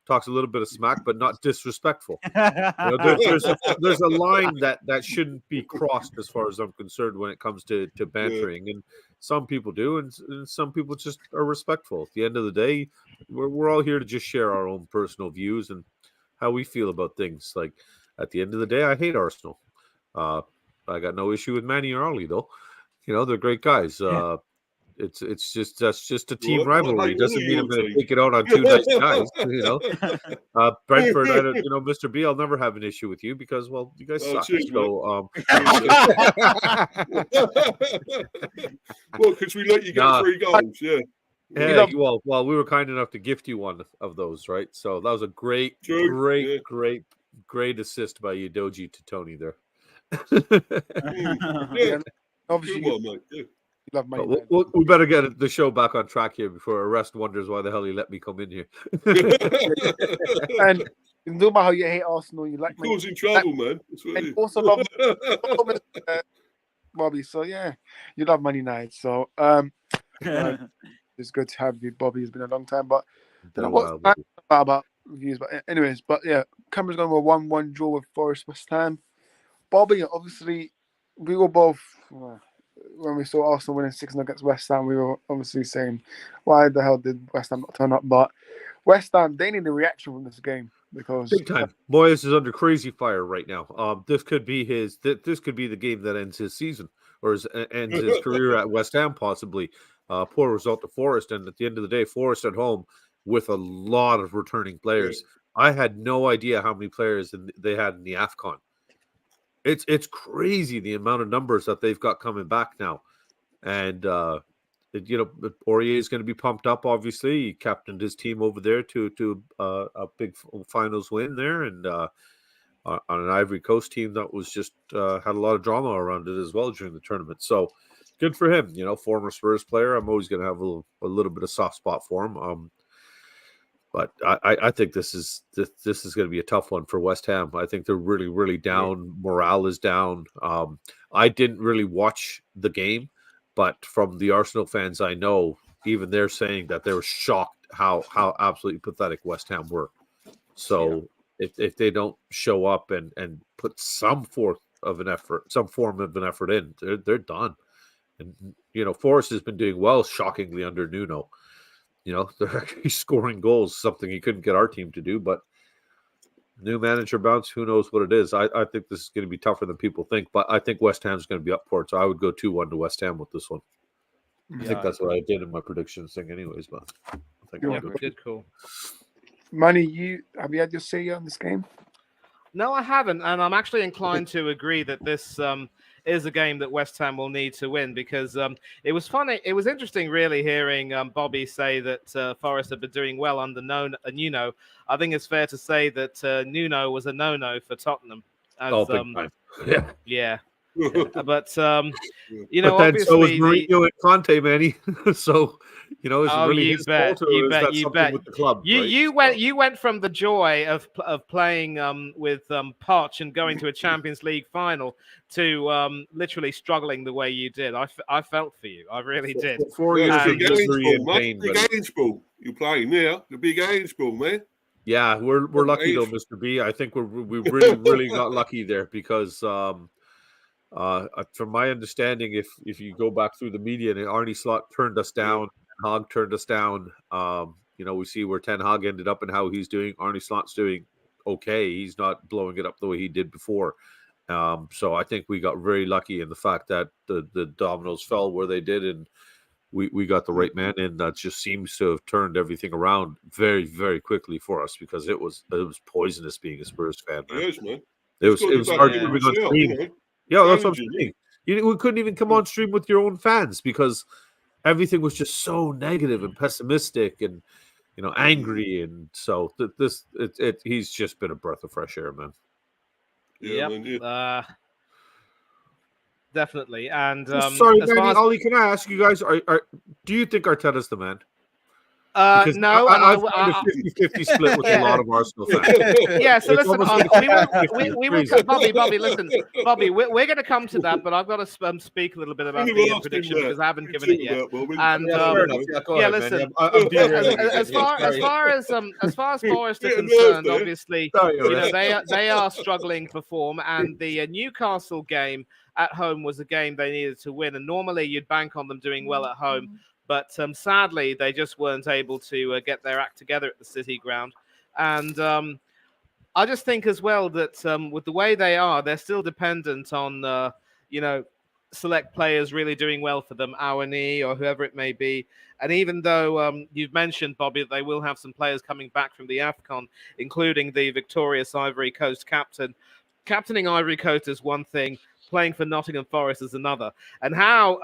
talks a little bit of smack, but not disrespectful. There's a line that shouldn't be crossed, as far as I'm concerned, when it comes to bantering. And some people do, and some people just are respectful. At the end of the day, we're all here to just share our own personal views and how we feel about things. Like at the end of the day, I hate Arsenal. I got no issue with Manny or Ollie though. They're great guys. It's just a team rivalry. It doesn't mean I'm going to take it out on two nice guys. Brentford, Mr. B, I'll never have an issue with you because, well, you guys suck. Well, because we let you get 3 goals, yeah. Yeah, well, we were kind enough to gift you one of those, right? So that was a great assist by Udoji to Tony there. Obviously, we better get the show back on track here before Arrest wonders why the hell he let me come in here. And no matter how you hate Arsenal, you like causing trouble, man. And also love Bobby. So yeah, you love Man United. So it's good to have you, Bobby. It's been a long time, but don't know what about reviews. But anyways, but yeah, Cameron's going with a 1-1 draw with Forest West Ham. Bobby, obviously, we were both when we saw Arsenal winning 6-0 against West Ham. We were obviously saying, why the hell did West Ham not turn up? But West Ham, they need a reaction from this game because big time. Moyes is under crazy fire right now. This could be this could be the game that ends his season or ends his career at West Ham possibly. Poor result to Forest, and at the end of the day, Forest at home with a lot of returning players. I had no idea how many players they had in the AFCON. It's crazy the amount of numbers that they've got coming back now, and Aurier is going to be pumped up. Obviously, he captained his team over there to a big finals win there, and on an Ivory Coast team that was just had a lot of drama around it as well during the tournament. So good for him. Former Spurs player. I'm always going to have a little bit of soft spot for him. But I think this is going to be a tough one for West Ham. I think they're really, really down. Yeah. Morale is down. I didn't really watch the game, but from the Arsenal fans I know, even they're saying that they were shocked how absolutely pathetic West Ham were. So if they don't show up and put some form of an effort in, they're done. And Forrest has been doing well, shockingly, under Nuno. They're actually scoring goals, something he couldn't get our team to do. But new manager bounce, who knows what it is. I think this is going to be tougher than people think, but I think West Ham's going to be up for it. So I would go 2-1 to West Ham with this one. I think that's what I did in my predictions thing anyways. But I think good call. Manny, have you had your say on this game? No, I haven't. And I'm actually inclined to agree that this is a game that West Ham will need to win because it was funny. It was interesting, really, hearing Bobby say that Forest had been doing well under Nuno. I think it's fair to say that Nuno was a no-no for Tottenham. Big time. Yeah. Yeah. But but then obviously, so was Mourinho and Conte, Manny. So it's really his fault, or is that something with the club? You went from the joy of playing with Poch and going to a Champions League final to literally struggling the way you did. I felt for you. I really did. 4 years of misery and pain. Big age ball. You're playing now. The big age ball, man. Yeah, we're lucky though, Mr. B. I think we really got lucky there because from my understanding, if you go back through the media, and Arne Slot turned us down, Hag turned us down. We see where Ten Hag ended up and how he's doing. Arne Slot's doing okay. He's not blowing it up the way he did before. So I think we got very lucky in the fact that the dominoes fell where they did, and we got the right man in. That just seems to have turned everything around very, very quickly for us because it was poisonous being a Spurs fan. Man. It is, man. It was hard to be on stream. Yeah, that's what I'm saying. We couldn't even come on stream with your own fans because everything was just so negative and pessimistic and angry, and so he's just been a breath of fresh air, man. Yeah, definitely. And sorry, Manny, Ollie, can I ask you guys? Do you think Arteta's the man? No, I've found a 50-50 split with a lot of Arsenal fans. Yeah, so listen, we will Bobby, listen, Bobby, we're going to come to that, but I've got to speak a little bit about the prediction because I haven't given it yet. And listen, as far as Forest are concerned, obviously, they are struggling for form, and the Newcastle game at home was a game they needed to win, and normally you'd bank on them doing well at home. But sadly, they just weren't able to get their act together at the City ground. And I just think as well that with the way they are, they're still dependent on, select players really doing well for them, Awani or whoever it may be. And even though you've mentioned, Bobby, that they will have some players coming back from the AFCON, including the victorious Ivory Coast captain. Captaining Ivory Coast is one thing. Playing for Nottingham Forest is another. And how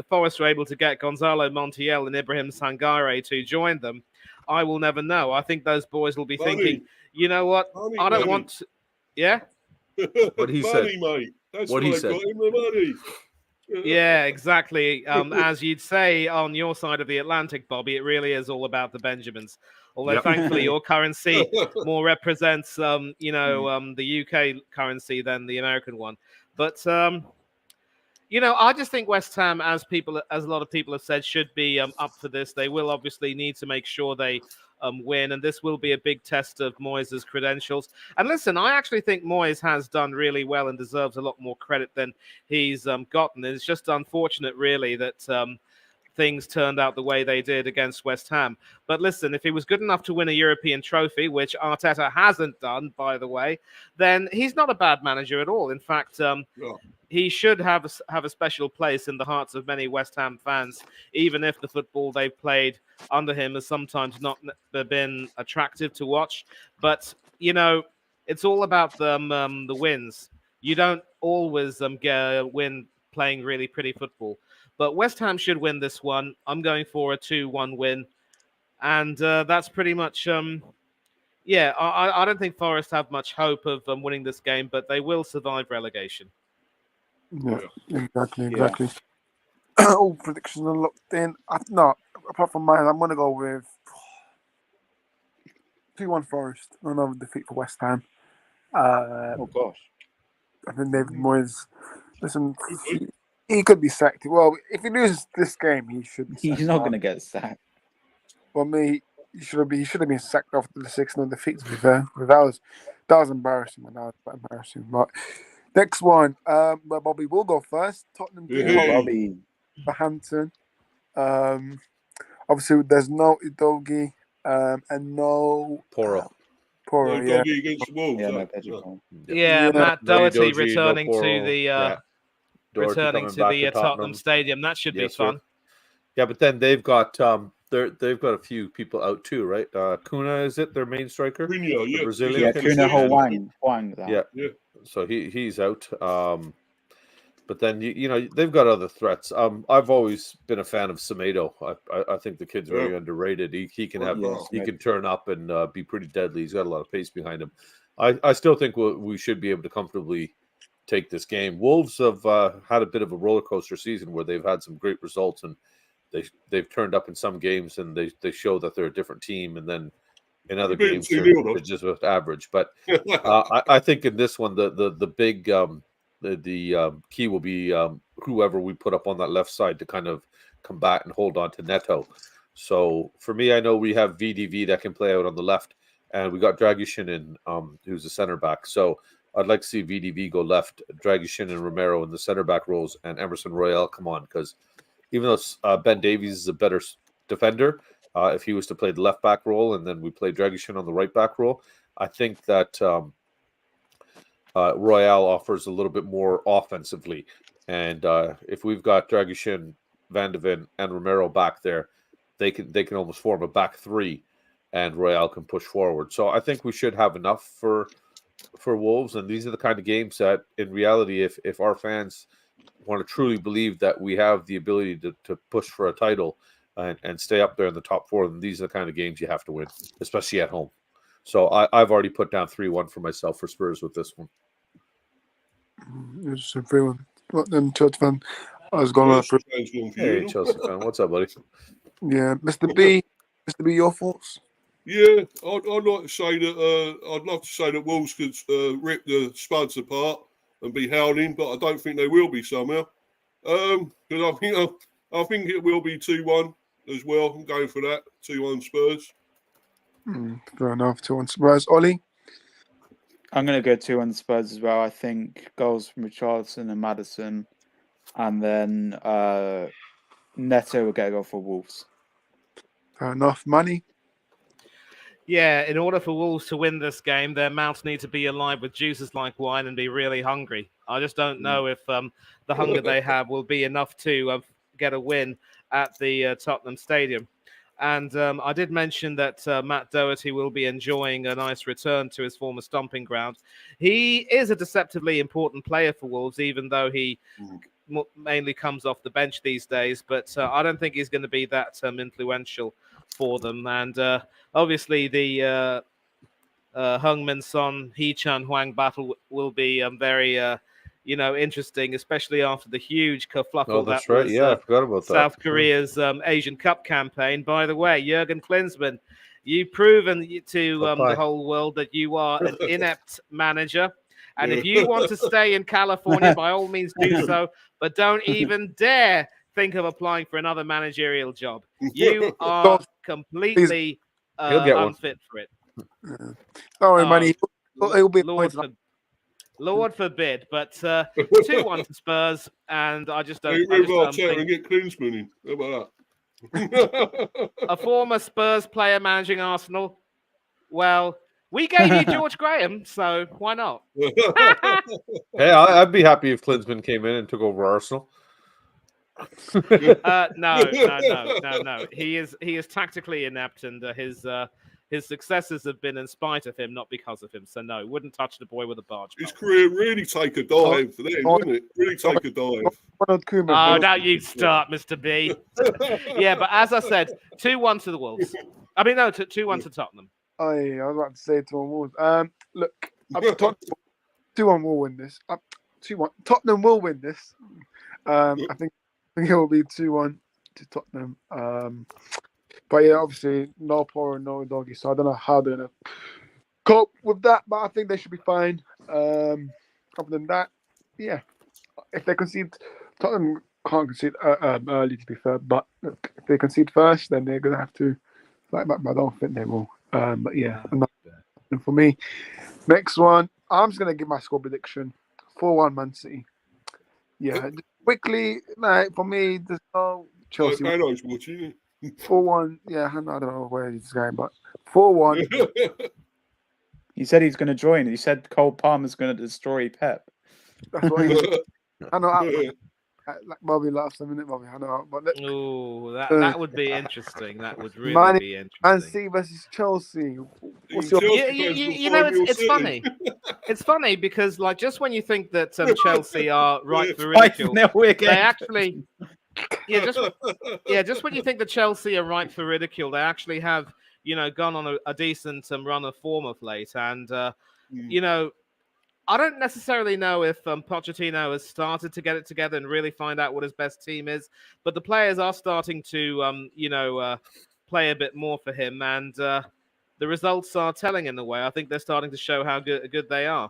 Forest were able to get Gonzalo Montiel and Ibrahim Sangare to join them, I will never know. I think those boys will be thinking, you know what? I don't want to... Yeah? What he said. Mate. That's what he said. Got him the money. Yeah, exactly. As you'd say on your side of the Atlantic, Bobby, it really is all about the Benjamins. Although, thankfully, your currency more represents, the UK currency than the American one. But, I just think West Ham, as a lot of people have said, should be up for this. They will obviously need to make sure they win, and this will be a big test of Moyes' credentials. And listen, I actually think Moyes has done really well and deserves a lot more credit than he's gotten. It's just unfortunate, really, that things turned out the way they did against West Ham. But listen, if he was good enough to win a European trophy, which Arteta hasn't done, by the way, then he's not a bad manager at all. In fact, he should have a special place in the hearts of many West Ham fans, even if the football they've played under him has sometimes not been attractive to watch. But, it's all about the wins. You don't always win playing really pretty football. But West Ham should win this one. I'm going for a 2-1 win. And that's pretty much... I don't think Forest have much hope of winning this game, but they will survive relegation. Yeah, exactly. All predictions are locked in. Apart from mine, I'm going to go with 2-1 Forest. Another defeat for West Ham. Oh, gosh. I think David Moyes... Listen... He could be sacked. Well, if he loses this game, he should be sacked. He's not going to get sacked. Well, he should have been sacked after the 6-0 defeat, to be fair. But that was embarrassing, man. That was quite embarrassing. But next one, Bobby will go first. Tottenham Bobby. Southampton. Obviously, there's no Udogie and no Poro. Udogie against Wolves. Matt Doherty Udogie, returning no to the... Returning to the Tottenham Stadium, that should be fun. Sir. Yeah, but then they've got they've got a few people out too, right? Kuna, is it their main striker? Cunha, the Brazilian. Yeah, Cunha Huang. Yeah, so he's out. But then they've got other threats. I've always been a fan of Semedo. I think the kid's very underrated. He can he can turn up and be pretty deadly. He's got a lot of pace behind him. I still think we should be able to comfortably take this game. Wolves have had a bit of a roller coaster season where they've had some great results and they've turned up in some games and they show that they're a different team, and then in other games they're just average. But I think in this one the big key will be whoever we put up on that left side to kind of combat and hold on to Neto. So for me, I know we have VDV that can play out on the left, and we got Dragushin in who's a center back. So I'd like to see VDV go left, Dragushin and Romero in the center back roles, and Emerson Royale come on, because even though Ben Davies is a better defender, if he was to play the left back role and then we play Dragushin on the right back role, I think that Royale offers a little bit more offensively. And if we've got Dragushin, Van de Ven, and Romero back there, they can almost form a back three, and Royale can push forward. So I think we should have enough for Wolves, and these are the kind of games that, in reality, if our fans want to truly believe that we have the ability to push for a title and stay up there in the top four, then these are the kind of games you have to win, especially at home. So I've already put down 3-1 for myself for Spurs with this one. It's a 3-1. What then, Chelsea fan? I was going to... Hey, Chelsea fan. What's up, buddy? Yeah, Mr. B, your thoughts? Yeah, I'd like to say that I'd love to say that Wolves could rip the Spuds apart and be howling, but I don't think they will be somehow. Because I think it will be 2-1 as well. I'm going for that 2-1 Spurs. Fair enough, 2-1 Spurs. Ollie? I'm going to go 2-1 Spurs as well. I think goals from Richarlison and Maddison, and then Neto will get a goal for Wolves. Fair enough. Money? Yeah, in order for Wolves to win this game, their mouths need to be alive with juices like wine and be really hungry. I just don't know if the hunger they have will be enough to get a win at the Tottenham Stadium. And I did mention that Matt Doherty will be enjoying a nice return to his former stomping ground. He is a deceptively important player for Wolves, even though he mainly comes off the bench these days. But I don't think he's going to be that influential for them. And obviously the Heung-min Son, Hee-chan Hwang battle will be very interesting, especially after the huge kerfluffle that's right. was I forgot about that. South Korea's Asian Cup campaign. By the way, Jurgen Klinsmann, you've proven to the whole world that you are an inept manager, And if you want to stay in California, by all means do so. But don't even dare think of applying for another managerial job. You are completely unfit for it. Sorry, money. He'll be Lord forbid, but 2-1 to Spurs, and I just don't think... and get Klinsmann in. How about that? A former Spurs player managing Arsenal. Well, we gave you George Graham, so why not? Hey, I'd be happy if Klinsmann came in and took over Arsenal. No. He is tactically inept, and his successes have been in spite of him, not because of him. So no, wouldn't touch the boy with a barge. His career really take a dive for them, wouldn't it? Really take a dive. Oh, don't you start, Mr. B. Yeah, but as I said, 2-1 to the Wolves. I mean, no, 2-1 to Tottenham. I was about to say 2-1 Wolves. Look, 2-1 will win this. 2-1. Tottenham will win this. I think it will be 2-1 to Tottenham. But yeah, obviously no Poro and no Doggy, so I don't know how they're gonna cope with that. But I think they should be fine. Other than that, yeah, if they concede, Tottenham can't concede early, to be fair. But look, if they concede first, then they're gonna have to fight back. But I don't think they will. But yeah, and for me, next one, I'm just gonna give my score prediction: 4-1 Man City. Yeah, quickly, like for me, there's no Chelsea. 4-1. Yeah, I don't know where he's going, but 4-1. He said he's going to join. He said Cole Palmer's going to destroy Pep. That's what he said. I know. Like Bobby laughs a minute, Bobby. I know. But that would be interesting. That would really be interesting. Man City versus Chelsea. What's your... You know, it's funny. It's funny because, like, just when you think that Chelsea are right for ridicule, they actually... just when you think that Chelsea are ripe for ridicule, they actually have, gone on a decent run of form of late. And, I don't necessarily know if Pochettino has started to get it together and really find out what his best team is, but the players are starting to, play a bit more for him. And the results are telling in a way. I think they're starting to show how good they are.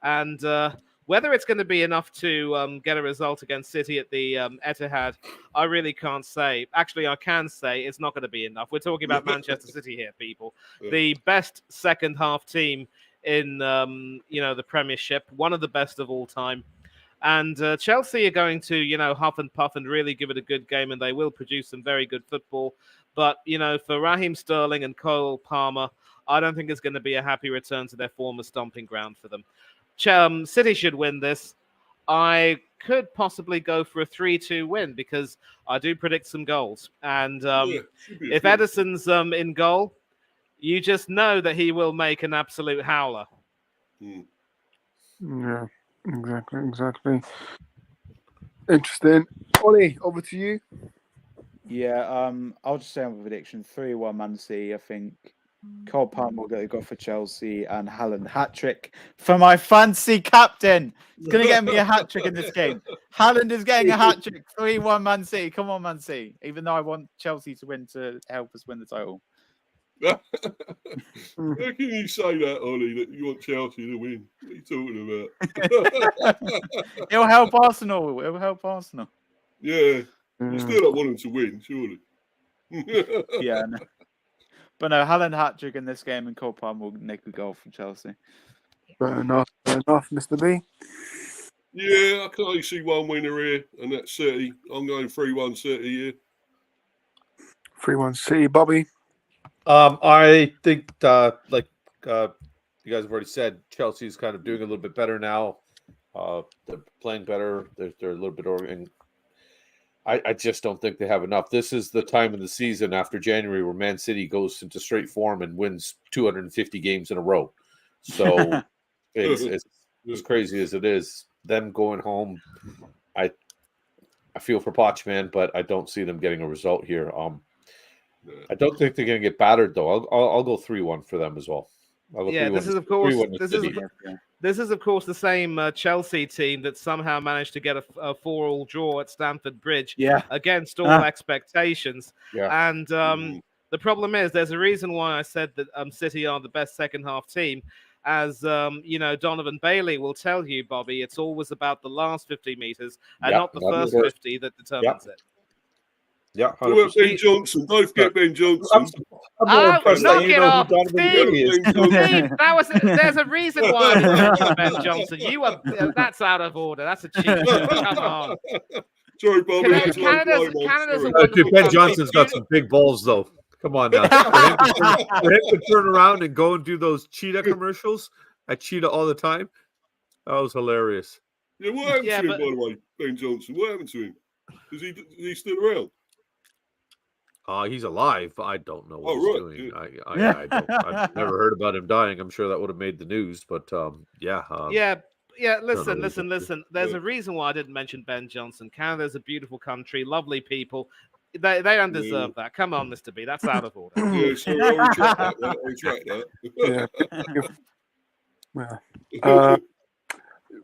And whether it's going to be enough to get a result against City at the Etihad, I really can't say. Actually, I can say it's not going to be enough. We're talking about Manchester City here, people. The best second half team in the Premiership, one of the best of all time. And Chelsea are going to, huff and puff and really give it a good game, and they will produce some very good football. But, for Raheem Sterling and Cole Palmer, I don't think it's going to be a happy return to their former stomping ground for them. City should win this. I could possibly go for a 3-2 win because I do predict some goals. And if Ederson's in goal, you just know that he will make an absolute howler. Yeah, exactly. Interesting. Ollie, over to you. Yeah, I'll just say on the prediction 3-1 Man City. I think Cole Palmer will go for Chelsea and Haaland hat-trick for my fancy captain. He's going to get me a hat-trick in this game. Haaland is getting a hat-trick. 3-1 Man City. Come on, Man City. Even though I want Chelsea to win to help us win the title. How can you say that, Ollie, that you want Chelsea to win? What are you talking about? It'll help Arsenal. Yeah. You still don't want them to win, surely. Yeah, no. But no, Haaland hat-trick in this game and Cole Palmer will nick a goal from Chelsea. Fair enough, Mr. B. Yeah, I can only see one winner here, and that's City. I'm going 3-1 City here. 3-1 City. Bobby? I think, like you guys have already said, Chelsea's kind of doing a little bit better now. They're playing better. They're a little bit organized. I just don't think they have enough. This is the time of the season after January where Man City goes into straight form and wins 250 games in a row. So it's as crazy as it is. Them going home, I feel for Poch, man, but I don't see them getting a result here. I don't think they're going to get battered, though. I'll go 3-1 for them as well. This is of course the same Chelsea team that somehow managed to get a 4-4 draw at Stamford Bridge against all expectations. Yeah. And the problem is there's a reason why I said that City are the best second half team. as Donovan Bailey will tell you, Bobby, it's always about the last 50 meters and not the first 50 that determines it. Yeah, what about Ben Johnson? Don't forget Ben Johnson. I'm more impressed that you know who Donovan Bailey is. Steve, there's a reason why I didn't mention Ben Johnson. That's out of order. That's a cheat. Come on. Sorry, Bobby. Canada's a wonderful Ben country. Johnson's got some big balls, though. Come on now. For him to turn around and go and do those Cheetah commercials at Cheetah all the time, that was hilarious. Yeah, what happened to him, by the way, Ben Johnson? What happened to him? Is he still around? He's alive. I don't know what he's doing. Yeah. I've never heard about him dying. I'm sure that would have made the news, but Listen. There's a reason why I didn't mention Ben Johnson. Canada's a beautiful country, lovely people. They don't deserve that. Come on, Mr. B. That's out of order. Yeah, so I'll retract that. Yeah.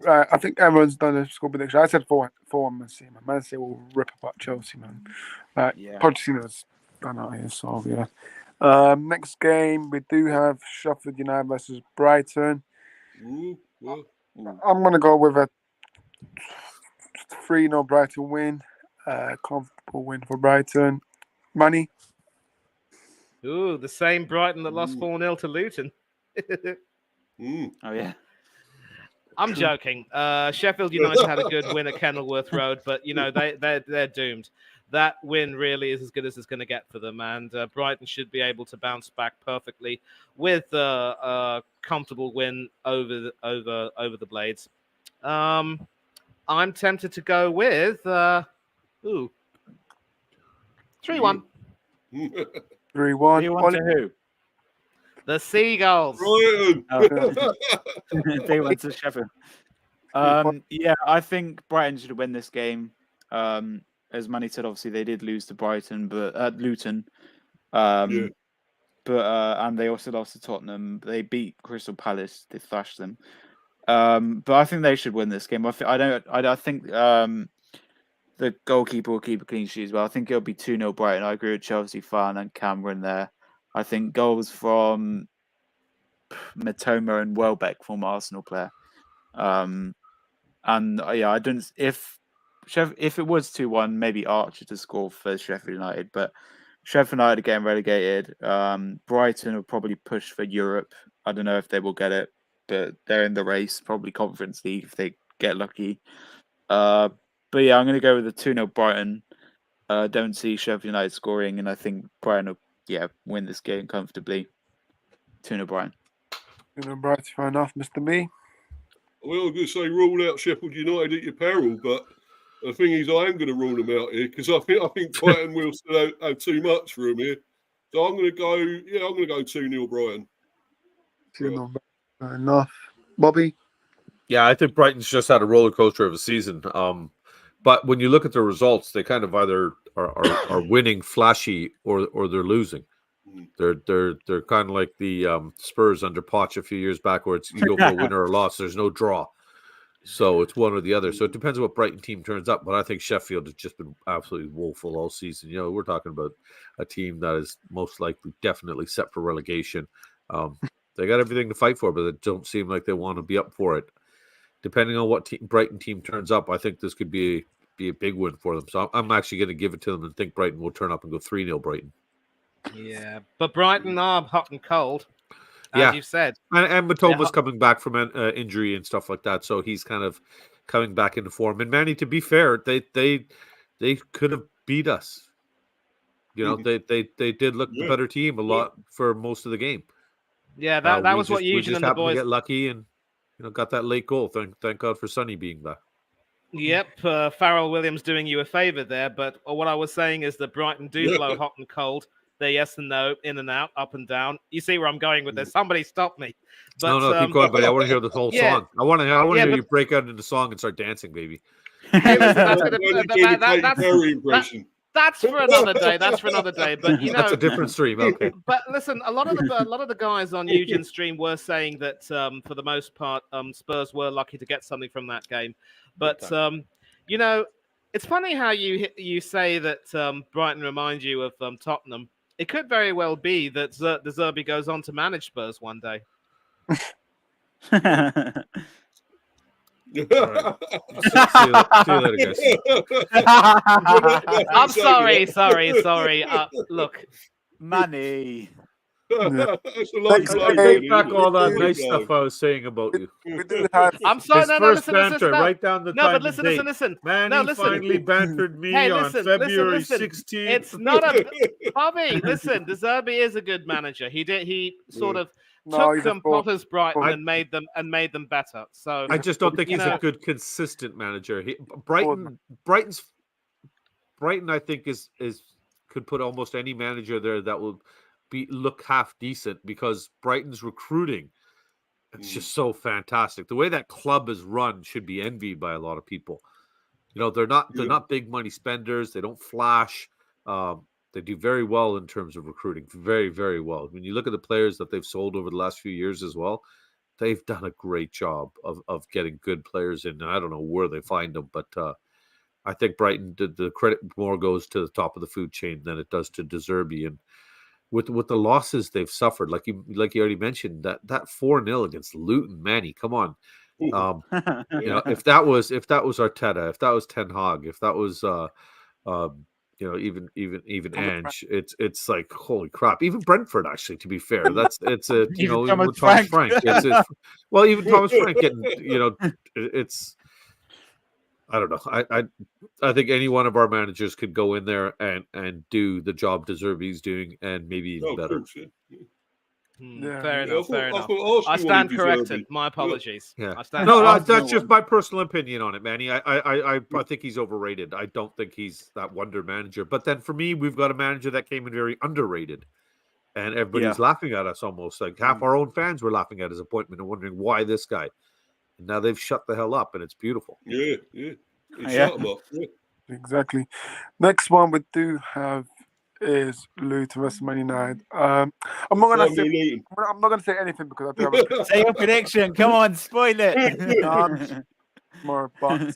Right, I think everyone's done a score prediction. I said 4-1 Man City. Man City will rip apart Chelsea, man. Pochettino's done out here, so yeah. Next game, we do have Sheffield United versus Brighton. I'm going to go with a 3-0 Brighton win. Comfortable win for Brighton. Money? Ooh, the same Brighton that lost 4-0 to Luton. Oh, yeah. I'm joking. Sheffield United had a good win at Kenilworth Road, but they're doomed. That win really is as good as it's going to get for them, and Brighton should be able to bounce back perfectly with a comfortable win over the Blades. I'm tempted to go with 3-1. 3-1. 3-1 to who? The Seagulls. Brighton. They went to Sheffield. I think Brighton should win this game. As Manny said, obviously they did lose to Brighton, but at Luton. And they also lost to Tottenham. They beat Crystal Palace. They thrashed them. But I think they should win this game. I think the goalkeeper will keep a clean sheet as well. I think it'll be 2-0 Brighton. I agree with Chelsea fan and Cameron there. I think goals from Matoma and Welbeck, former Arsenal player. I don't. If it was 2-1, maybe Archer to score for Sheffield United. But Sheffield United are getting relegated. Brighton will probably push for Europe. I don't know if they will get it, but they're in the race. Probably Conference League if they get lucky. I'm going to go with the 2-0 Brighton. Don't see Sheffield United scoring, and I think Brighton will win this game comfortably. 2-0 Brighton. 2-0 Brighton, fair enough, Mr. B. Well, I was going to say rule out Sheffield United at your peril, but the thing is, I am going to rule them out here because I think Brighton will still have too much for them here. So I'm going to go. Yeah, I'm going to go 2-0 Brighton. 2-0, fair enough. Bobby. Yeah, I think Brighton's just had a roller coaster of a season. But when you look at the results, they kind of either are winning flashy or they're losing. They're kind of like the Spurs under Poch a few years back, where it's you go for a win or a loss. There's no draw, so it's one or the other. So it depends on what Brighton team turns up. But I think Sheffield has just been absolutely woeful all season. We're talking about a team that is most likely definitely set for relegation. They got everything to fight for, but they don't seem like they want to be up for it. Depending on what Brighton team turns up, I think this could be a big win for them. So I'm actually going to give it to them and think Brighton will turn up and go 3-0 Brighton. Yeah, but Brighton are hot and cold, as you've said. And Matoma's coming back from an injury and stuff like that, so he's kind of coming back into form. And Manny, to be fair, they could have beat us. They did look the better team a lot for most of the game. Yeah, that was what Eugene we just and the happened boys to get lucky and got that late goal. Thank God for Sonny being back. Yep, Farrell Williams doing you a favour there. But what I was saying is that Brighton do blow hot and cold. They're yes and no, in and out, up and down. You see where I'm going with this? Somebody stop me. But, no, keep going, buddy. I want to hear the whole song. I want to hear you break out into song and start dancing, baby. That's for another day. But that's a different stream. Okay. But listen, a lot of the guys on Eugene's stream were saying that for the most part, Spurs were lucky to get something from that game. But it's funny how you say that Brighton reminds you of Tottenham. It could very well be that De Zerbi goes on to manage Spurs one day. Right. See you later, guys. I'm sorry. Look, Money. That's a low blow, Take really, back isn't all it? that Low nice blow. stuff I was saying about you. We do have. I'm sorry. His No, first listen, banter, no. write down the No, time but and listen, date. listen. Man, No, he listen. finally bantered me Hey, on listen, February listen. 16th. It's not a Bobby. Listen, De Zerbi is a good manager. He sort of took Potter's Brighton and made them better. So I just don't think he's a good consistent manager. Brighton, I think is could put almost any manager there that will look half decent because Brighton's recruiting, it's just so fantastic. The way that club is run should be envied by a lot of people. You know, they're not big money spenders. They don't flash. They do very well in terms of recruiting, very, very well. When you look at the players that they've sold over the last few years as well, they've done a great job of getting good players in. And I don't know where they find them, but I think Brighton, the credit more goes to the top of the food chain than it does to De Zerbi. And with the losses they've suffered, like you already mentioned, that 4-0 against Luton, Manny, come on. You know, if that was Arteta, if that was Ten Hag, if that was you know, even Ange, it's like holy crap. Even Brentford, actually, to be fair, it's a you know, even with Thomas Frank, well, even Thomas Frank getting, you know, it's. I don't know. I think any one of our managers could go in there and do the job De Zerbi's doing, and maybe even better. Course, Fair enough. I stand corrected. My apologies. Yeah. No, that's just my personal opinion on it, Manny. I think he's overrated. I don't think he's that wonder manager. But then for me, we've got a manager that came in very underrated, and everybody's laughing at us almost. Like half our own fans were laughing at his appointment and wondering why this guy. And now they've shut the hell up, and it's beautiful. Yeah. Shut them up. Yeah. Exactly. Next one we do have is Luton versus Man United. I'm not gonna say anything because I do have a say your prediction. Come on, spoil it. More, but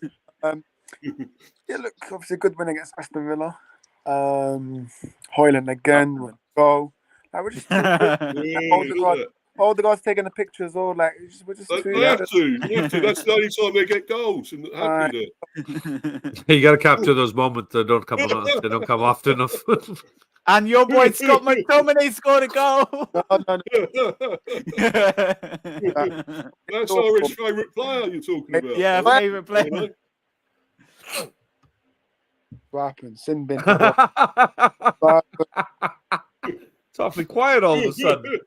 yeah, look, obviously a good win against Aston Villa. Højlund again with a goal. Like, we're just all the guys taking the pictures, all like we're just they have to. That's the only time they get goals, and happy you got to capture those moments that don't come often enough. And your boy Scott McTominay scored a goal. That's Irish favourite player you're talking about. Yeah, favourite player. What happened? Sin bin. It's awfully quiet all of a sudden.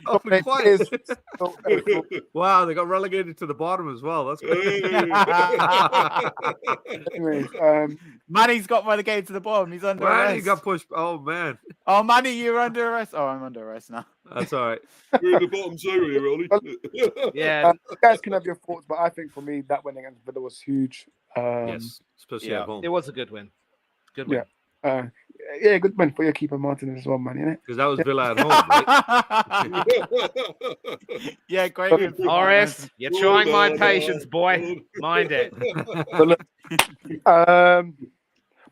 Awfully quiet. Wow, they got relegated to the bottom as well. That's good. Anyways, Manny's got relegated to the bottom. He's under arrest. Manny got pushed. Oh man. Oh, Manny, you're under arrest. Oh, I'm under arrest now. That's all right. We're in the bottom two here, Ollie. Yeah. You guys can have your thoughts, but I think for me that win against Villa was huge. Yes, especially at home. It was a good win. Good win. Yeah, good win for your keeper Martinez as well, man. Innit? Because that was Villa at home, right? Yeah, great win. Horace, you're trying my patience, boy. Mind it.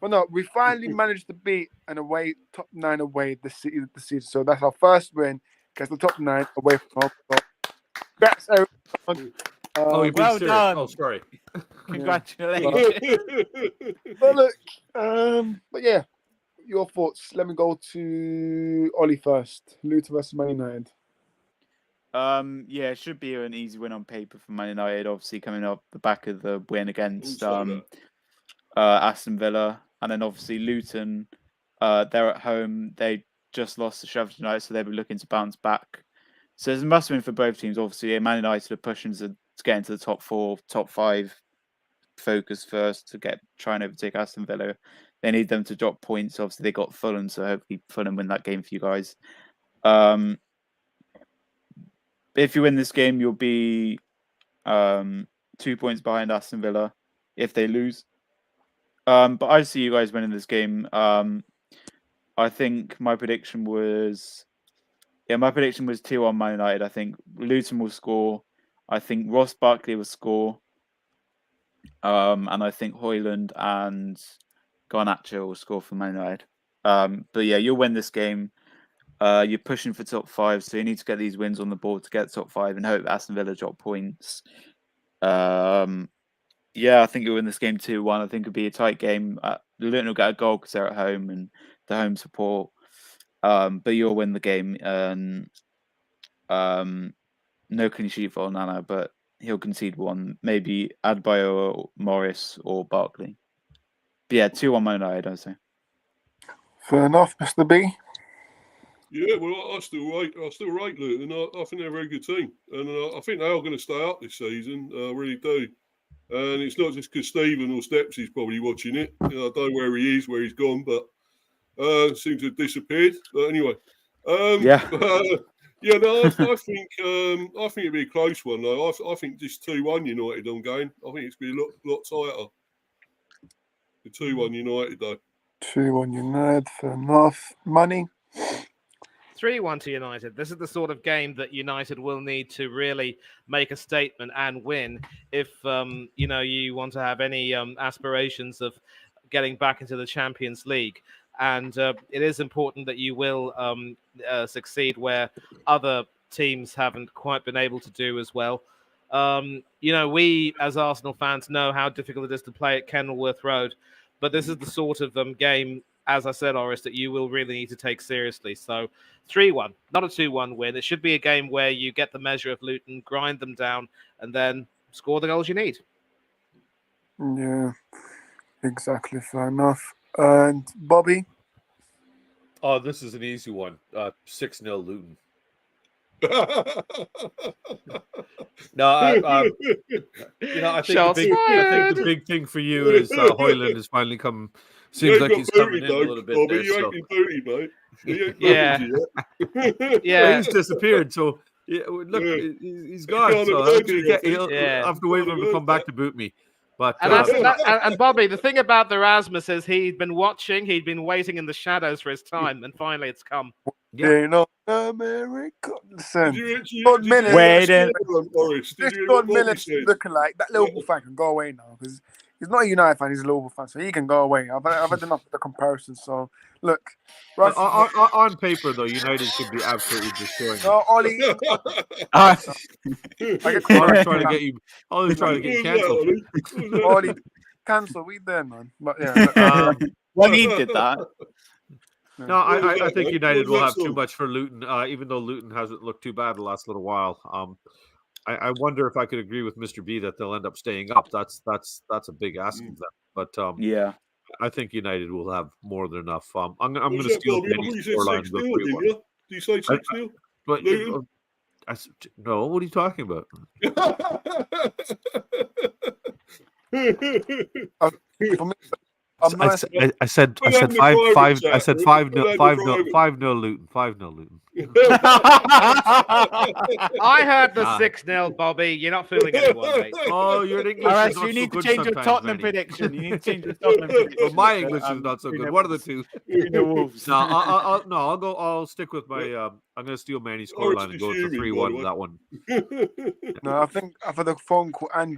Well, no, we finally managed to beat an away top 9 away this season. So that's our first win against the top 9 away from home. So, congrats, everyone. Well done. Oh, sorry. Congratulations. But look, but yeah, your thoughts. Let me go to Ollie first. Luton versus Man United. Yeah, it should be an easy win on paper for Man United. Obviously, coming up the back of the win against Aston Villa, and then obviously Luton. They're at home. They just lost to Sheffield United, so they'll be looking to bounce back. So it's a must win for both teams. Obviously, Man United are pushing to get into the top 4, top 5 focus first to try and overtake Aston Villa. They need them to drop points. Obviously, they got Fulham, so hopefully Fulham win that game for you guys. If you win this game, you'll be 2 points behind Aston Villa if they lose. But I see you guys winning this game. I think my prediction was 2-1 Man United. I think Luton will score. I think Ross Barkley will score. And I think Højlund and Garnacho will score for Man United. But yeah, you'll win this game. You're pushing for top 5, so you need to get these wins on the board to get top 5 and hope Aston Villa drop points. Yeah, I think you'll win this game 2-1. I think it'll be a tight game. Luton will get a goal because they're at home and the home support. But you'll win the game. And no clean sheet for Onana, but he'll concede one. Maybe Adebayo or Morris or Barkley. But yeah, 2-1 Man United, I'd say. Fair enough, Mr. B. Yeah, well, I still rate Luton. I think they're a very good team, and I think they are going to stay up this season. I really do. And it's not just because Stephen or Steps is probably watching it. I don't know where he is, where he's gone, but seems to have disappeared. But anyway, yeah, no, I think it'd be a close one though. I think just 2-1 United. I'm going. I think it's going to be a lot tighter. The 2-1 United though. 2-1 United. Fair enough. Money. 3-1 to United. This is the sort of game that United will need to really make a statement and win if you want to have any aspirations of getting back into the Champions League. And it is important that you will succeed where other teams haven't quite been able to do as well. We as Arsenal fans know how difficult it is to play at Kenilworth Road, but this is the sort of game, as I said, Oris, that you will really need to take seriously. So 3-1, not a 2-1 win. It should be a game where you get the measure of Luton, grind them down, and then score the goals you need. Yeah, exactly. Fair enough. And Bobby? Oh, this is an easy one. 6-0 Luton. No, I think the big thing for you is Højlund has finally come. Seems like he's coming in a little bit. Bobby, you ain't been booty, mate. Yeah. He's disappeared. So look, he's gone. So he'll have to wait for him to come back to boot me. But and Bobby, the thing about the Rasmus is he'd been watching, he'd been waiting in the shadows for his time, and finally it's come. Yeah, America. Listen, Wait, this John Miller's looking like that Liverpool fan can go away now because he's not a United fan, he's a Liverpool fan, so he can go away. I've had enough of the comparison. So look, on paper though, United should be absolutely destroying. No, Ollie. I'm trying to get you cancelled. Ollie, cancel. We there, man. But yeah. When he did that. No, I think United will have too much for Luton, even though Luton hasn't looked too bad the last little while. I wonder if I could agree with Mr. B that they'll end up staying up. That's a big ask of them. But yeah, I think United will have more than enough. I'm going to steal Danny's scoreline. Did you say 6-0? But no, what are you talking about? For me, I said 5-0 Luton. 5-0 Luton. I heard the 6-0, Bobby. You're not fooling anyone, mate. Oh, your English All right, is so not you need so to good change your sometimes, Tottenham Manny. prediction. You need to change your Tottenham prediction. Well, my English is not so good. One of the two. The Wolves. No, I'll go. I'll stick with my. I'm going to steal Manny's scoreline and go for 3-1 with that one. No, I think I've had a phone call and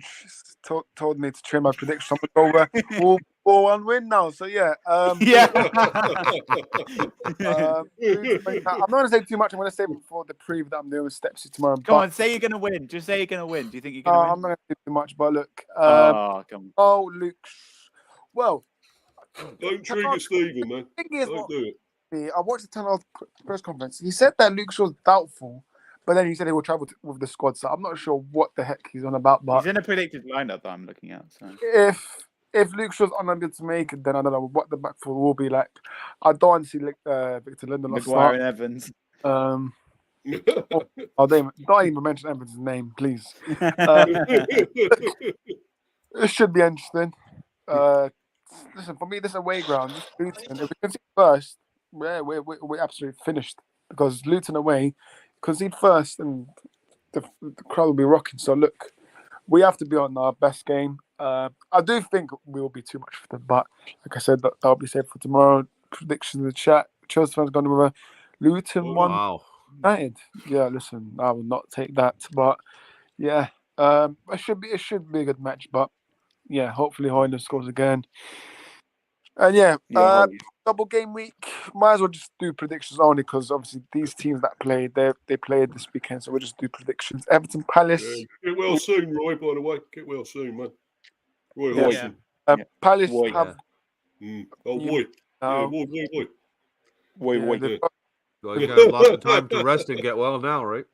told me to change my prediction. I'm going to go 4-1 win now. So yeah. I'm not going to say too much. I'm going to say before the preview that I'm doing with Stepsy tomorrow. Come on, say you're going to win. Just say you're going to win. Do you think you're going to win? I'm not going to say too much, but look. Come on. Luke. Well. Don't trigger Stephen, man. Don't do it. I watched the 10 press conference. He said that Luke Shaw's doubtful, but then he said he will travel with the squad. So I'm not sure what the heck he's on about. But he's in a predicted lineup that I'm looking at. So if Luke Shaw's unable to make it, then I don't know what the back four will be like. I don't want to see Victor Lindelof Maguire and Evans. Don't even mention Evans' name, please. It should be interesting. Listen, for me, this away ground, Luton, if we concede first, we're absolutely finished because Luton away, concede first, and the crowd will be rocking. So look, we have to be on our best game. I do think we will be too much for them, but like I said, that'll be safe for tomorrow. Predictions in the chat. Chelsea fans going to remember Luton 1 United. Yeah, listen, I will not take that, but yeah, it should be a good match, but yeah, hopefully Højlund scores again. And yeah, Yeah. double game week. Might as well just do predictions only because obviously these teams that played, they played this weekend, so we'll just do predictions. Everton Palace. Get well soon, Roy. By the way, get well soon, man. Roy Yeah. Hodgson. Palace Boy, have. Oh boy. Yeah, boy. Boy. They've Well, you got lots of time to rest and get well now, right?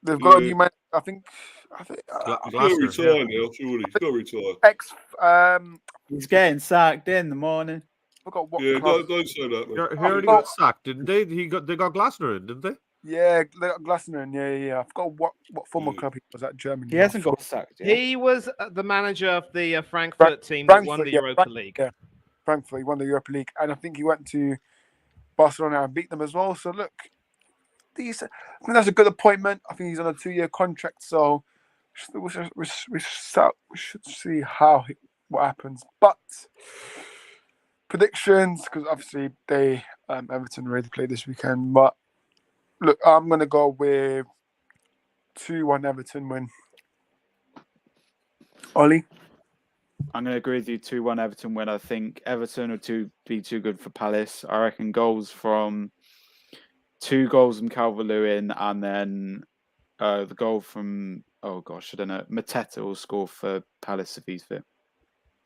they've got a new man. I think He's got to Glasner, retire now, surely. He's got to retire. He's getting sacked in the morning. I forgot what Yeah, club. don't say that, man. He already got sacked, didn't they? They got Glasner in, didn't they? Yeah, they got Glasner in. Yeah. I forgot what former club he was at. Germany. He hasn't got sacked yet. He was the manager of the Frankfurt team that won the Europa League. Yeah, Frankfurt. He won the Europa League, and I think he went to Barcelona and beat them as well. So look, I think that's a good appointment. I think he's on a 2-year contract, so we should see what happens. But predictions, because obviously they Everton already played this weekend. But look, I'm gonna go with 2-1 Everton win. Ollie? I'm going to agree with you. 2-1 Everton win. I think Everton will be too good for Palace. I reckon 2 goals from Calvert-Lewin, and then the goal from I don't know. Mateta will score for Palace if he's fit.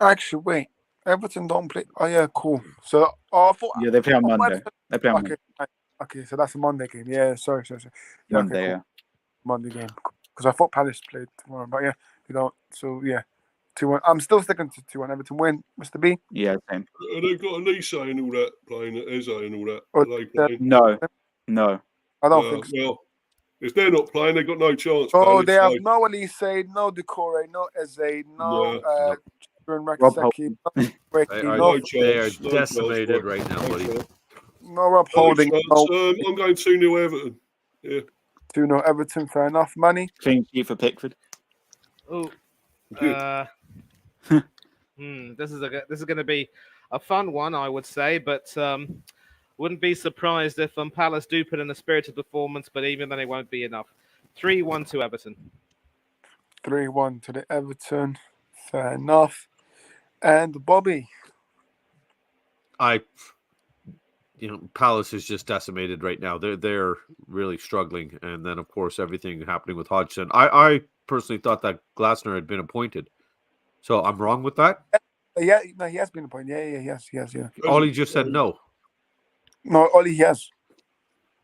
Actually, wait. Everton don't play. Oh yeah, cool. So I thought they play on Monday. They play on Monday. Okay, so that's a Monday game. Yeah, sorry. Yeah, Monday, okay, cool. Monday game. Because I thought Palace played tomorrow, but yeah, you don't. So yeah, 2-1. I'm still sticking to 2-1 Everton win. Mr. B. Yeah, same. They've got Elise and all that playing, Eze and all that. Or, Are they playing? No. I don't think so. Well, if they're not playing, they've got no chance. Oh, Palace, they have no Elise, no Decore, no Eze, no Rakaseki, They are decimated right now, buddy. No Rob Holding. No. I'm going 2-0 Everton. Yeah. 2-0 Everton, fair enough. Money. Clean sheet for Pickford. Oh, this is going to be a fun one, I would say, but wouldn't be surprised if Palace do put in a spirited performance, but even then it won't be enough. 3-1 to Everton. 3-1 to the Everton. Fair enough. And Bobby. Palace is just decimated right now. They're really struggling, and then of course everything happening with Hodgson. I personally thought that Glasner had been appointed, so I'm wrong with that. Yeah, no, he has been appointed. Yeah, he has. Ollie just said no. No, Ollie, he has.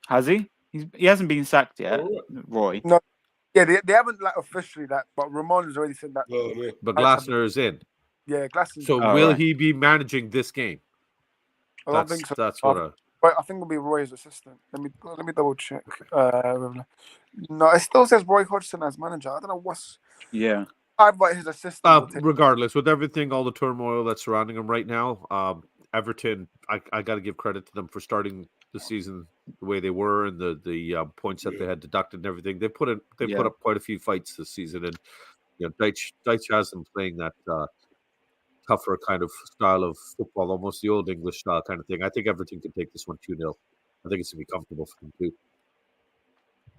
Has he? He hasn't been sacked yet, Roy. No, yeah, they haven't officially that, but Ramon has already said that. But Glasner is in. Yeah, Glasner. So will he be managing this game? I don't think so. That's what I think it'll be Roy's assistant. Let me double check. No, it still says Roy Hodgson as manager. I don't know what's. Yeah. I've got his assistant. Regardless, with everything, all the turmoil that's surrounding him right now, Everton, I got to give credit to them for starting the season the way they were, and the points that they had deducted and everything. They put up quite a few fights this season, and Deitch has them playing that tougher kind of style of football, almost the old English style kind of thing. I think Everton can take this one 2-0. I think it's going to be comfortable for them too.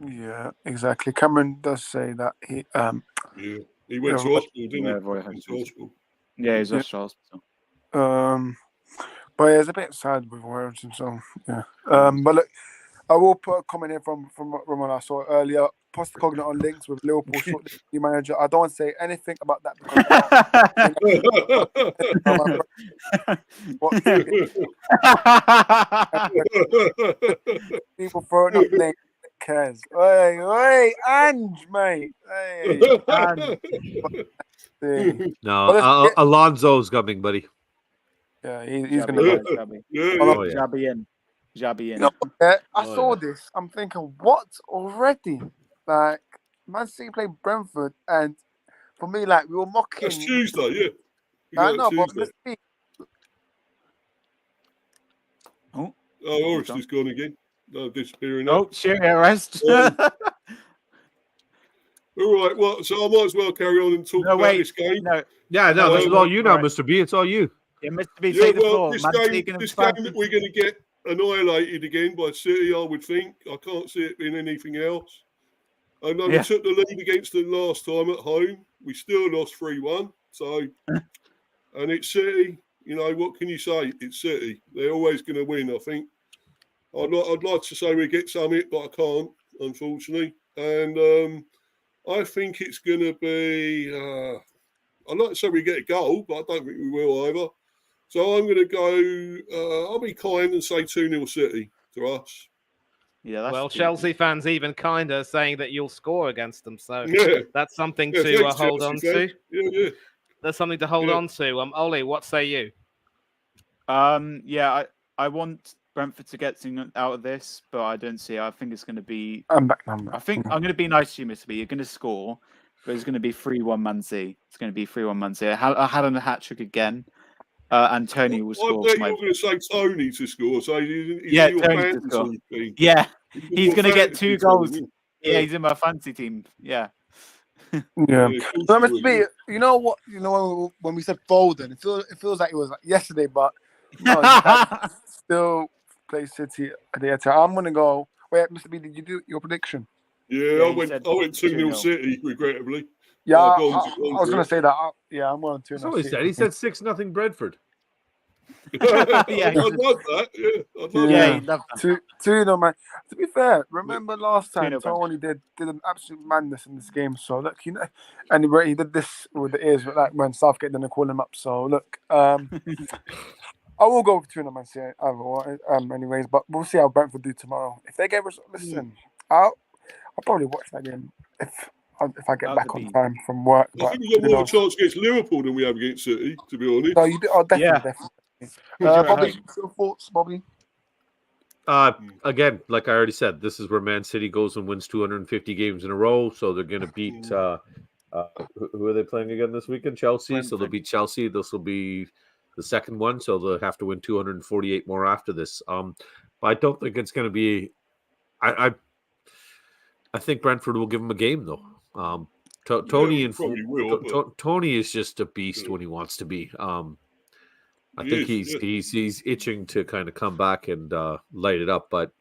Yeah, exactly. Cameron does say that he he went to hospital, didn't he? Yeah, he's at hospital. But yeah, it's a bit sad with Everton, so yeah. But look, I will put a comment here from Ramon I saw earlier. Postecoglou on links with Liverpool shortlisted new manager. I don't want to say anything about that because people throwing up names. Cares. Hey, Ange, mate. Hey, no, Alonso's coming, buddy. Yeah, he's going to Jabby in. No, I saw this. I'm thinking, what already? Like, Man City played Brentford, and for me, like, we were mocking. That's Tuesday, yeah. I know, but Mr. B. Oh, Orest's gone again. No, disappearing. Oh, shit, arrest. All right, well, so I might as well carry on and talk about this game. No, this is all you now, Mr. B. It's all you. Yeah, Mr. B, take the floor. This game that we're going to get annihilated again by City, I would think. I can't see it being anything else. I know we took the lead against them last time at home. We still lost 3-1. So, and it's City. you know, what can you say? It's City. They're always going to win, I think. I'd like to say we get something, but I can't, unfortunately. And I think it's going to be... I'd like to say we get a goal, but I don't think we will either. So I'm going to go... I'll be kind and say 2-0 City to us. Yeah, well, Chelsea fans even kinder saying that you'll score against them. So that's something to thanks, hold Chelsea on fans. to. Yeah. There's something to hold on to. Ollie, what say you? I want Brentford to get something out of this, but I don't see. I think it's going to be. I'm back. I think I'm going to be nice to you, Mr. B. You're going to score, but it's going to be 3-1 Man City. It's going to be 3-1 Man City. I had on a hat trick again. And Tony will score. I bet you're going to say Tony to score. So he's yeah, in your Tony to score. fantasy team. Yeah, he's going to get 2 goals. Team. Yeah, he's in my fantasy team. Yeah. Yeah. So, Mr. B, you know what? You know when we said Foden, it feels like it was like yesterday, but no, you guys still play City at the Etihad. I'm gonna go. Wait, Mr. B, did you do your prediction? Yeah, I went 2-0 City, regrettably. Yeah, I was gonna say that. I'm going 2-0. That's what he said. He said 6-0 Brentford. Yeah, I'd love that. Yeah, I'd love that. He'd love that. 2-0, man. To be fair, remember last time Tony did an absolute madness in this game. So look, you know, and he did this with the ears, like when Southgate didn't call him up. So look, I will go with 2-0 Man City. Anyways, but we'll see how Brentford do tomorrow. If they get listen, I'll probably watch that game if I get back on time from work. I think we've got more chance against Liverpool than we have against City, to be honest. No, you do. Oh, definitely. Bobby, your thoughts, Bobby? Again, like I already said, this is where Man City goes and wins 250 games in a row. So they're going to beat. Who are they playing again this weekend? Chelsea. Brentford. So they'll beat Chelsea. This will be the second one. So they'll have to win 248 more after this. But I don't think it's going to be. I think Brentford will give them a game though. Tony Tony is just a beast when he wants to be. I think he's itching to kind of come back and light it up, but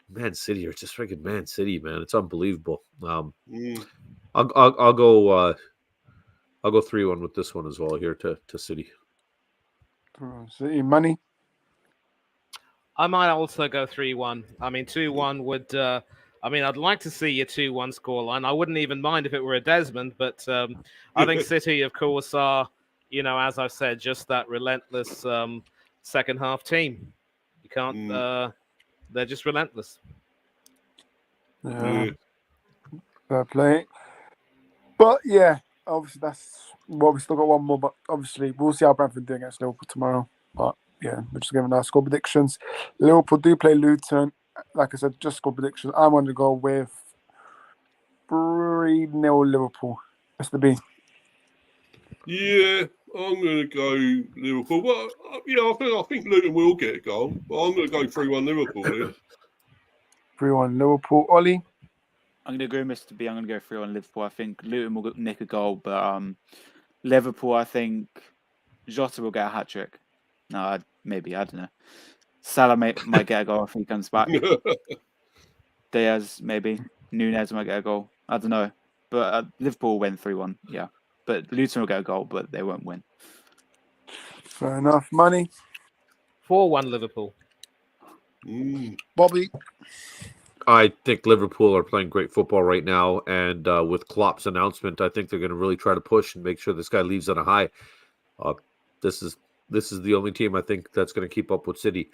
Man City are just freaking Man City, man. It's unbelievable. I'll go 3-1 with this one as well here to City. City money. I might also go 3-1. I mean, 2-1 would. I'd like to see a 2-1 scoreline. I wouldn't even mind if it were a Desmond, but I think City, of course, are. You know, as I've said, just that relentless second half team. You can't. They're just relentless. Yeah. Fair play. But yeah, obviously we still got one more. But obviously, we'll see how Brentford do against Liverpool tomorrow. But yeah, we're just giving our score predictions. Liverpool do play Luton. Like I said, just score predictions. I'm going to go with 3-0 Liverpool. Mr. B. Yeah, I'm going to go Liverpool. Well, I think Luton will get a goal, but I'm going to go 3-1 Liverpool here. 3-1 Liverpool. Ollie? I'm going to go Mr. B. I'm going to go 3-1 Liverpool. I think Luton will nick a goal, but Liverpool, I think Jota will get a hat-trick. No, maybe. I don't know. Salah might get a goal if he comes back. Diaz, maybe. Nunez might get a goal. I don't know. But Liverpool will win 3-1, yeah. But Luton will get a goal, but they won't win. Fair enough. Money? 4-1 Liverpool. Bobby? I think Liverpool are playing great football right now. And with Klopp's announcement, I think they're going to really try to push and make sure this guy leaves on a high. This is the only team I think that's going to keep up with City.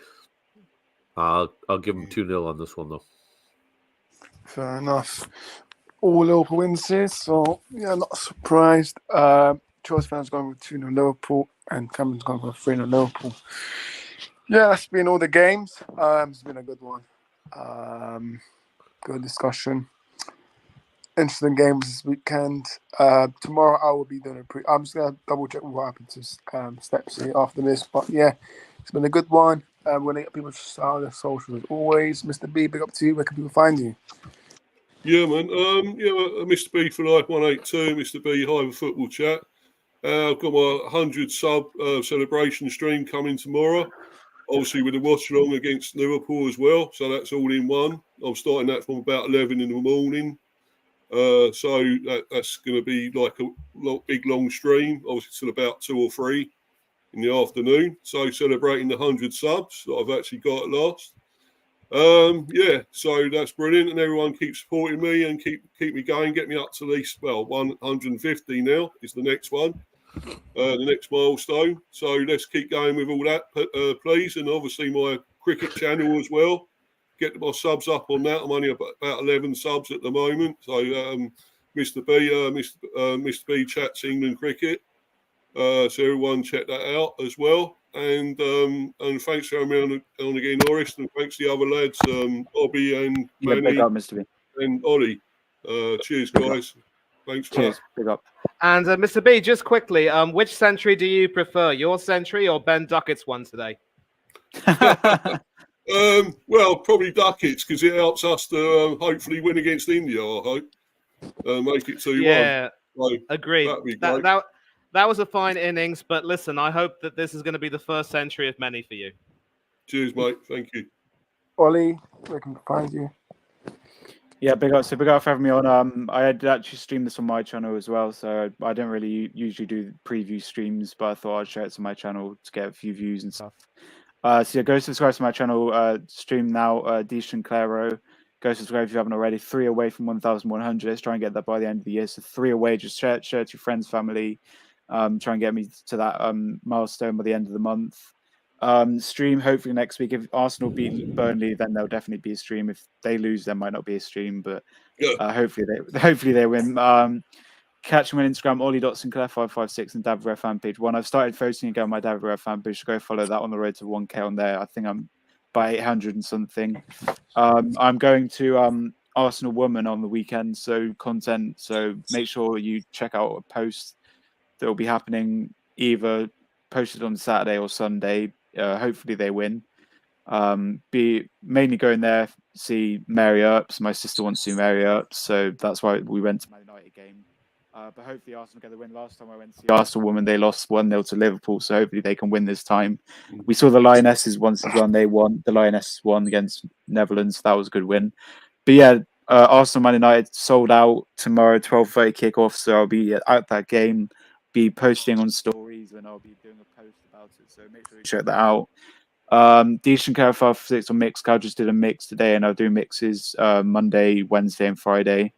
I'll give them 2-0 on this one, though. Fair enough. All Liverpool wins here, so yeah, not surprised. Chelsea fans going with 2-0 Liverpool, and Cameron's going with 3-0 Liverpool. Yeah, that's been all the games. It's been a good one. Good discussion. Interesting games this weekend. Tomorrow I will be doing I'm just gonna double check what happened to Steps here after this, but yeah, it's been a good one. We're gonna get people to start their socials as always. Mr. B, big up to you. Where can people find you? Yeah, man. Mr. B for Life 182, Mr. B Hive Football Chat. I've got my 100 sub celebration stream coming tomorrow. Obviously with the watch along against Liverpool as well, so that's all in one. I'm starting that from about 11 in the morning. So that's going to be like a big long stream, obviously till about 2 or 3. in the afternoon. So celebrating the 100 subs that I've actually got at last. Yeah, so that's brilliant, and everyone keeps supporting me and keep me going, get me up to at least 150 now is the next one, the next milestone. So let's keep going with all that, please, and obviously my cricket channel as well. Get my subs up on that. I'm only about 11 subs at the moment. So Mr. B chats England cricket. So everyone check that out as well. And thanks for having me on again, Norris, and thanks to the other lads, Bobby and Manny big up, Mr. B. and Ollie. Cheers, guys. Thanks for Cheers. Big up. And Mr. B, just quickly, which century do you prefer, your century or Ben Duckett's one today? Well, probably Duckett's, because it helps us to hopefully win against India, I hope. Make it 2-1. Yeah, so agreed. That'd be great. That was a fine innings, but listen, I hope that this is going to be the first century of many for you. Cheers, mate. Thank you. Ollie, where can we find you? Yeah, big up. So big up for having me on. I had actually streamed this on my channel as well, so I don't really usually do preview streams, but I thought I'd share it to my channel to get a few views and stuff. So yeah, go subscribe to my channel. Stream now. Decent Claro. Go subscribe if you haven't already. 3 away from 1,100. Let's try and get that by the end of the year. So 3 away. Just share it to your friends, family. Try and get me to that milestone by the end of the month. Stream hopefully next week. If Arsenal beat Burnley, then there'll definitely be a stream. If they lose, there might not be a stream, but hopefully they win. Catch me on Instagram, Ollie.Sinclair556 and David fan page 1. I've started posting again on my David fan page, so go follow that on the road to 1K on there. I think I'm by 800 and something. I'm going to Arsenal Woman on the weekend, so content. So make sure you check out a post that will be happening either posted on Saturday or Sunday. Hopefully they win. Be mainly going there, see Mary Earps. My sister wants to see Mary Earps, so that's why we went to my United game. But hopefully Arsenal get the win. Last time I went to see Arsenal Women, they lost 1-0 to Liverpool, so hopefully they can win this time. We saw the Lionesses once as well, and they won. The Lionesses won against Netherlands, so that was a good win. But yeah, Arsenal Man United sold out tomorrow, 12:30 kickoff, so I'll be at that game, be posting on stories, and I'll be doing a post about it, so make sure you check that out. Decent Care 556 on Mix. I just did a mix today, and I'll do mixes Monday, Wednesday, and Friday.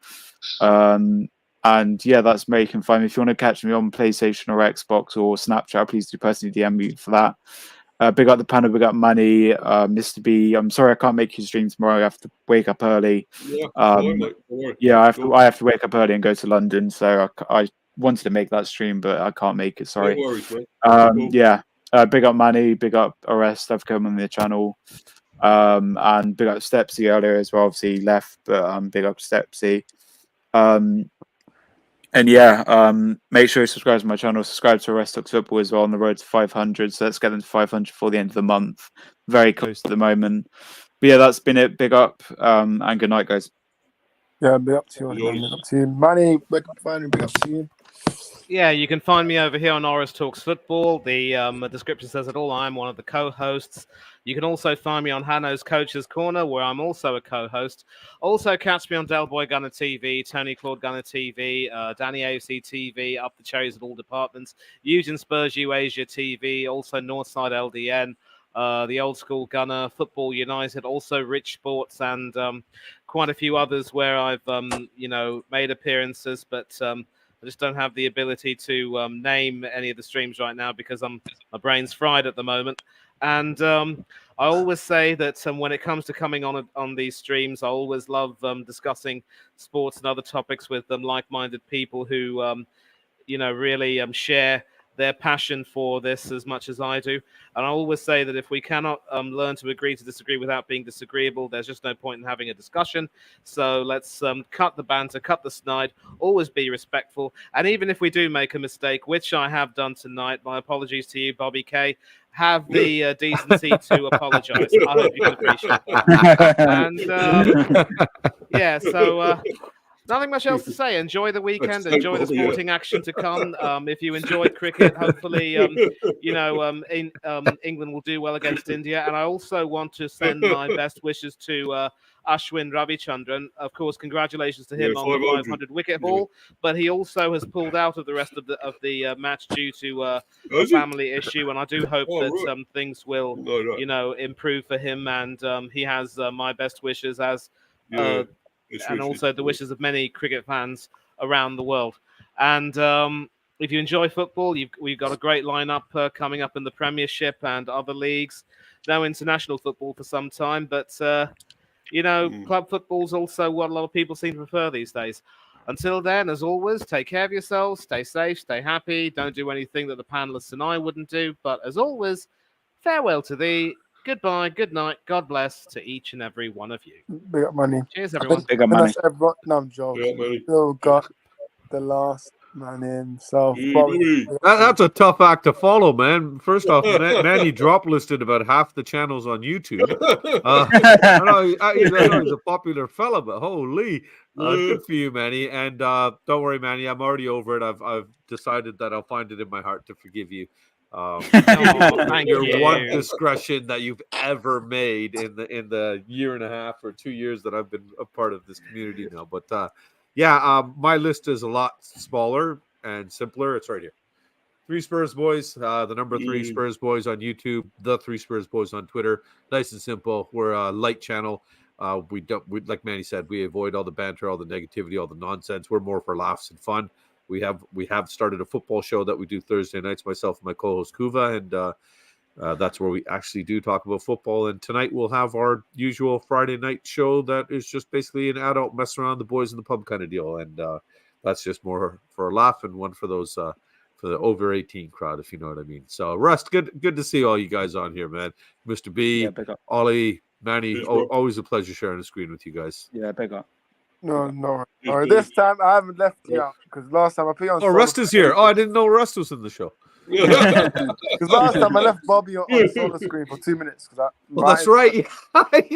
And yeah, that's where you can find me. If you want to catch me on PlayStation or Xbox or Snapchat, please do personally DM me for that. Big up the panel, big up Manny, Mr. B. I'm sorry I can't make you stream tomorrow. I have to wake up early. Yeah, I have to wake up early and go to London. So I wanted to make that stream, but I can't make it. Sorry. No worries, mate. Yeah. Big up Manny, big up Arrest. I've come on the channel. And big up Stepsy earlier as well. Obviously he left, but big up Stepsy. And yeah, make sure you subscribe to my channel. Subscribe to Arrest Talks Football as well on the road to 500. So let's get them to 500 before the end of the month. Very close at the moment. But yeah, that's been it. Big up and good night, guys. Yeah, big up to you. Big up to you. Manny, big up to you. Yeah, you can find me over here on Norris Talks Football. The description says it all. I'm one of the co-hosts. You can also find me on Hanno's Coach's Corner, where I'm also a co-host. Also catch me on Del Boy Gunner TV, Tony Claude Gunner TV, Danny AFC TV, Up the Cherries at all departments, Eugen Spurs U Asia TV, also Northside LDN, the Old School Gunner, Football United, also Rich Sports, and quite a few others where I've made appearances, but I just don't have the ability to name any of the streams right now because my brain's fried at the moment. And I always say that when it comes to coming on these streams, I always love discussing sports and other topics with like-minded people who, really share their passion for this as much as I do. And I always say that if we cannot learn to agree to disagree without being disagreeable, there's just no point in having a discussion. So let's cut the banter, cut the snide, always be respectful. And even if we do make a mistake, which I have done tonight, my apologies to you, Bobby K, have the decency to apologize. I hope you can appreciate that. And yeah, so Nothing much else to say. Enjoy the weekend. Enjoy the sporting action to come. If you enjoyed cricket, hopefully, England will do well against India. And I also want to send my best wishes to Ashwin Ravichandran. Of course, congratulations to him on the 500 wicket haul. But he also has pulled out of the rest of the match due to a family issue. And I do hope that things will, improve for him. And he has my best wishes as. And also the wishes of many cricket fans around the world. And if you enjoy football, we've got a great lineup coming up in the Premiership and other leagues. No international football for some time, but club football is also what a lot of people seem to prefer these days. Until then, as always, take care of yourselves, stay safe, stay happy, don't do anything that the panelists and I wouldn't do. But as always, farewell to thee. Goodbye, good night, God bless to each and every one of you. Big up money. Cheers, everyone. Big up money. Everyone. No, I'm joking. Still got the last man in. So that's a tough act to follow, man. First off, Manny drop listed about half the channels on YouTube. I know he's a popular fella, but holy, good for you, Manny. And don't worry, Manny, I'm already over it. I've decided that I'll find it in my heart to forgive you. Thank your you. one discretion that you've ever made in the year and a half or 2 years that I've been a part of this community now. But my list is a lot smaller and simpler. It's right here. 3 Spurs Boys, the number 3 Spurs Boys on YouTube, the 3 Spurs Boys on Twitter. Nice and simple. We're a light channel. We like Manny said, we avoid all the banter, all the negativity, all the nonsense. We're more for laughs and fun. We have started a football show that we do Thursday nights, myself and my co-host Kuva, and that's where we actually do talk about football. And tonight we'll have our usual Friday night show that is just basically an adult mess around the boys in the pub kind of deal. And that's just more for a laugh and one for those for the over 18 crowd, if you know what I mean. So Rust, good to see all you guys on here, man. Mr. B, Ollie, Manny, always a pleasure sharing the screen with you guys. Yeah, big up. No. This time I haven't left you out because last time I put you on. Oh, Rust is here. Oh, I didn't know Rust was in the show. Because last time I left Bobby on solo screen for 2 minutes. That's right. Couldn't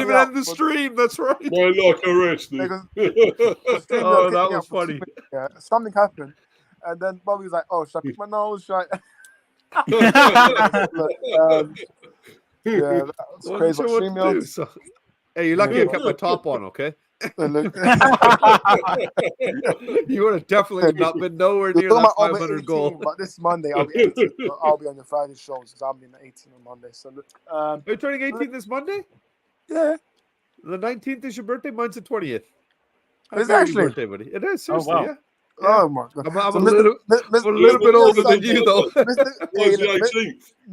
even end the stream. That's right. My luck arrested. Oh, that was funny. Yeah, something happened, and then Bobby was like, "Oh, should I pick my nose? Should I?" Yeah, that's crazy. Hey, you're lucky I kept my top on, okay? You would have definitely not been nowhere near that 500 goal. But this Monday, I'll be 18. I'll be on the Friday shows because I'm in 18 on Monday. So look, are you turning 18 this Monday? Yeah. The 19th is your birthday. Mine's the 20th. It's actually birthday, buddy. It is seriously. Oh, wow. Yeah. Oh my God! I'm a little bit older than you, though.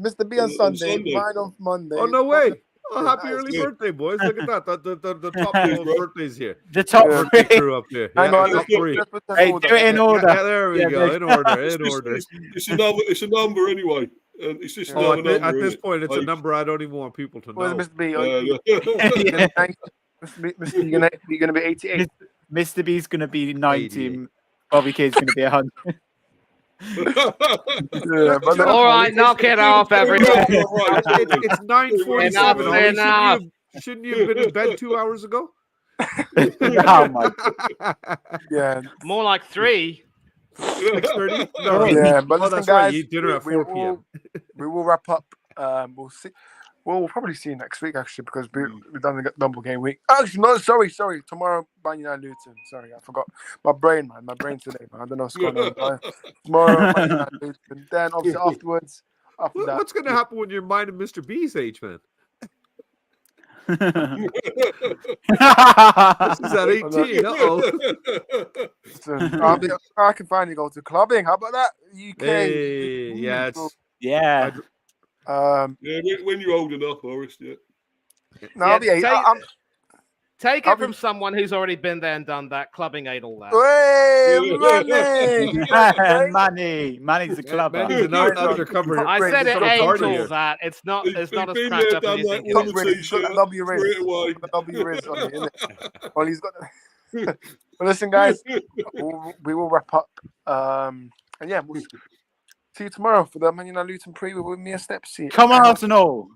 Mr. B on Sunday, mine on Monday. Oh, no way! Oh, happy early birthday, boys! Look at that. The top of birthdays here. The top crew up here. Hang on, top 3. Hey, do it in order. Yeah, there we go. In order. It's a number anyway. It's just another number. At this point, it's a number I don't even want people to know. Where's Mr. B? Mr. You're going to be 88. Mr. B's going to be 90. Bobby K's going to be 100. All right, knock it off, everyone. It's 9:47. Shouldn't you have been in bed 2 hours ago? Oh my God. Yeah, more like 3. 6:30. No, yeah, but listen, that's guys, right. You dinner at 4 p.m. We will wrap up. We'll see. We'll probably see you next week, actually, because we've done the double game week. Actually, no, sorry. Tomorrow, Man United Luton. Sorry, I forgot. My brain today, man. I don't know what's going on. Tomorrow, Man United Luton. Then, obviously, afterwards. What's going to happen when you're minding Mr. B's age, man? This is at 18. I can finally go to clubbing. How about that? UK. Hey, yeah. When you're old enough, Horace. Yeah. No, I'll be 8. Take it from someone who's already been there and done that. Clubbing ain't all that. Money's a clubber. I said it ain't all that. It's not as cracked up as you think. W Riz on it, innit? Well, he's got. Well, listen, guys, we will wrap up. And yeah, we'll see you tomorrow for the Man United Luton preview with me a step seat. Come on, Arsenal.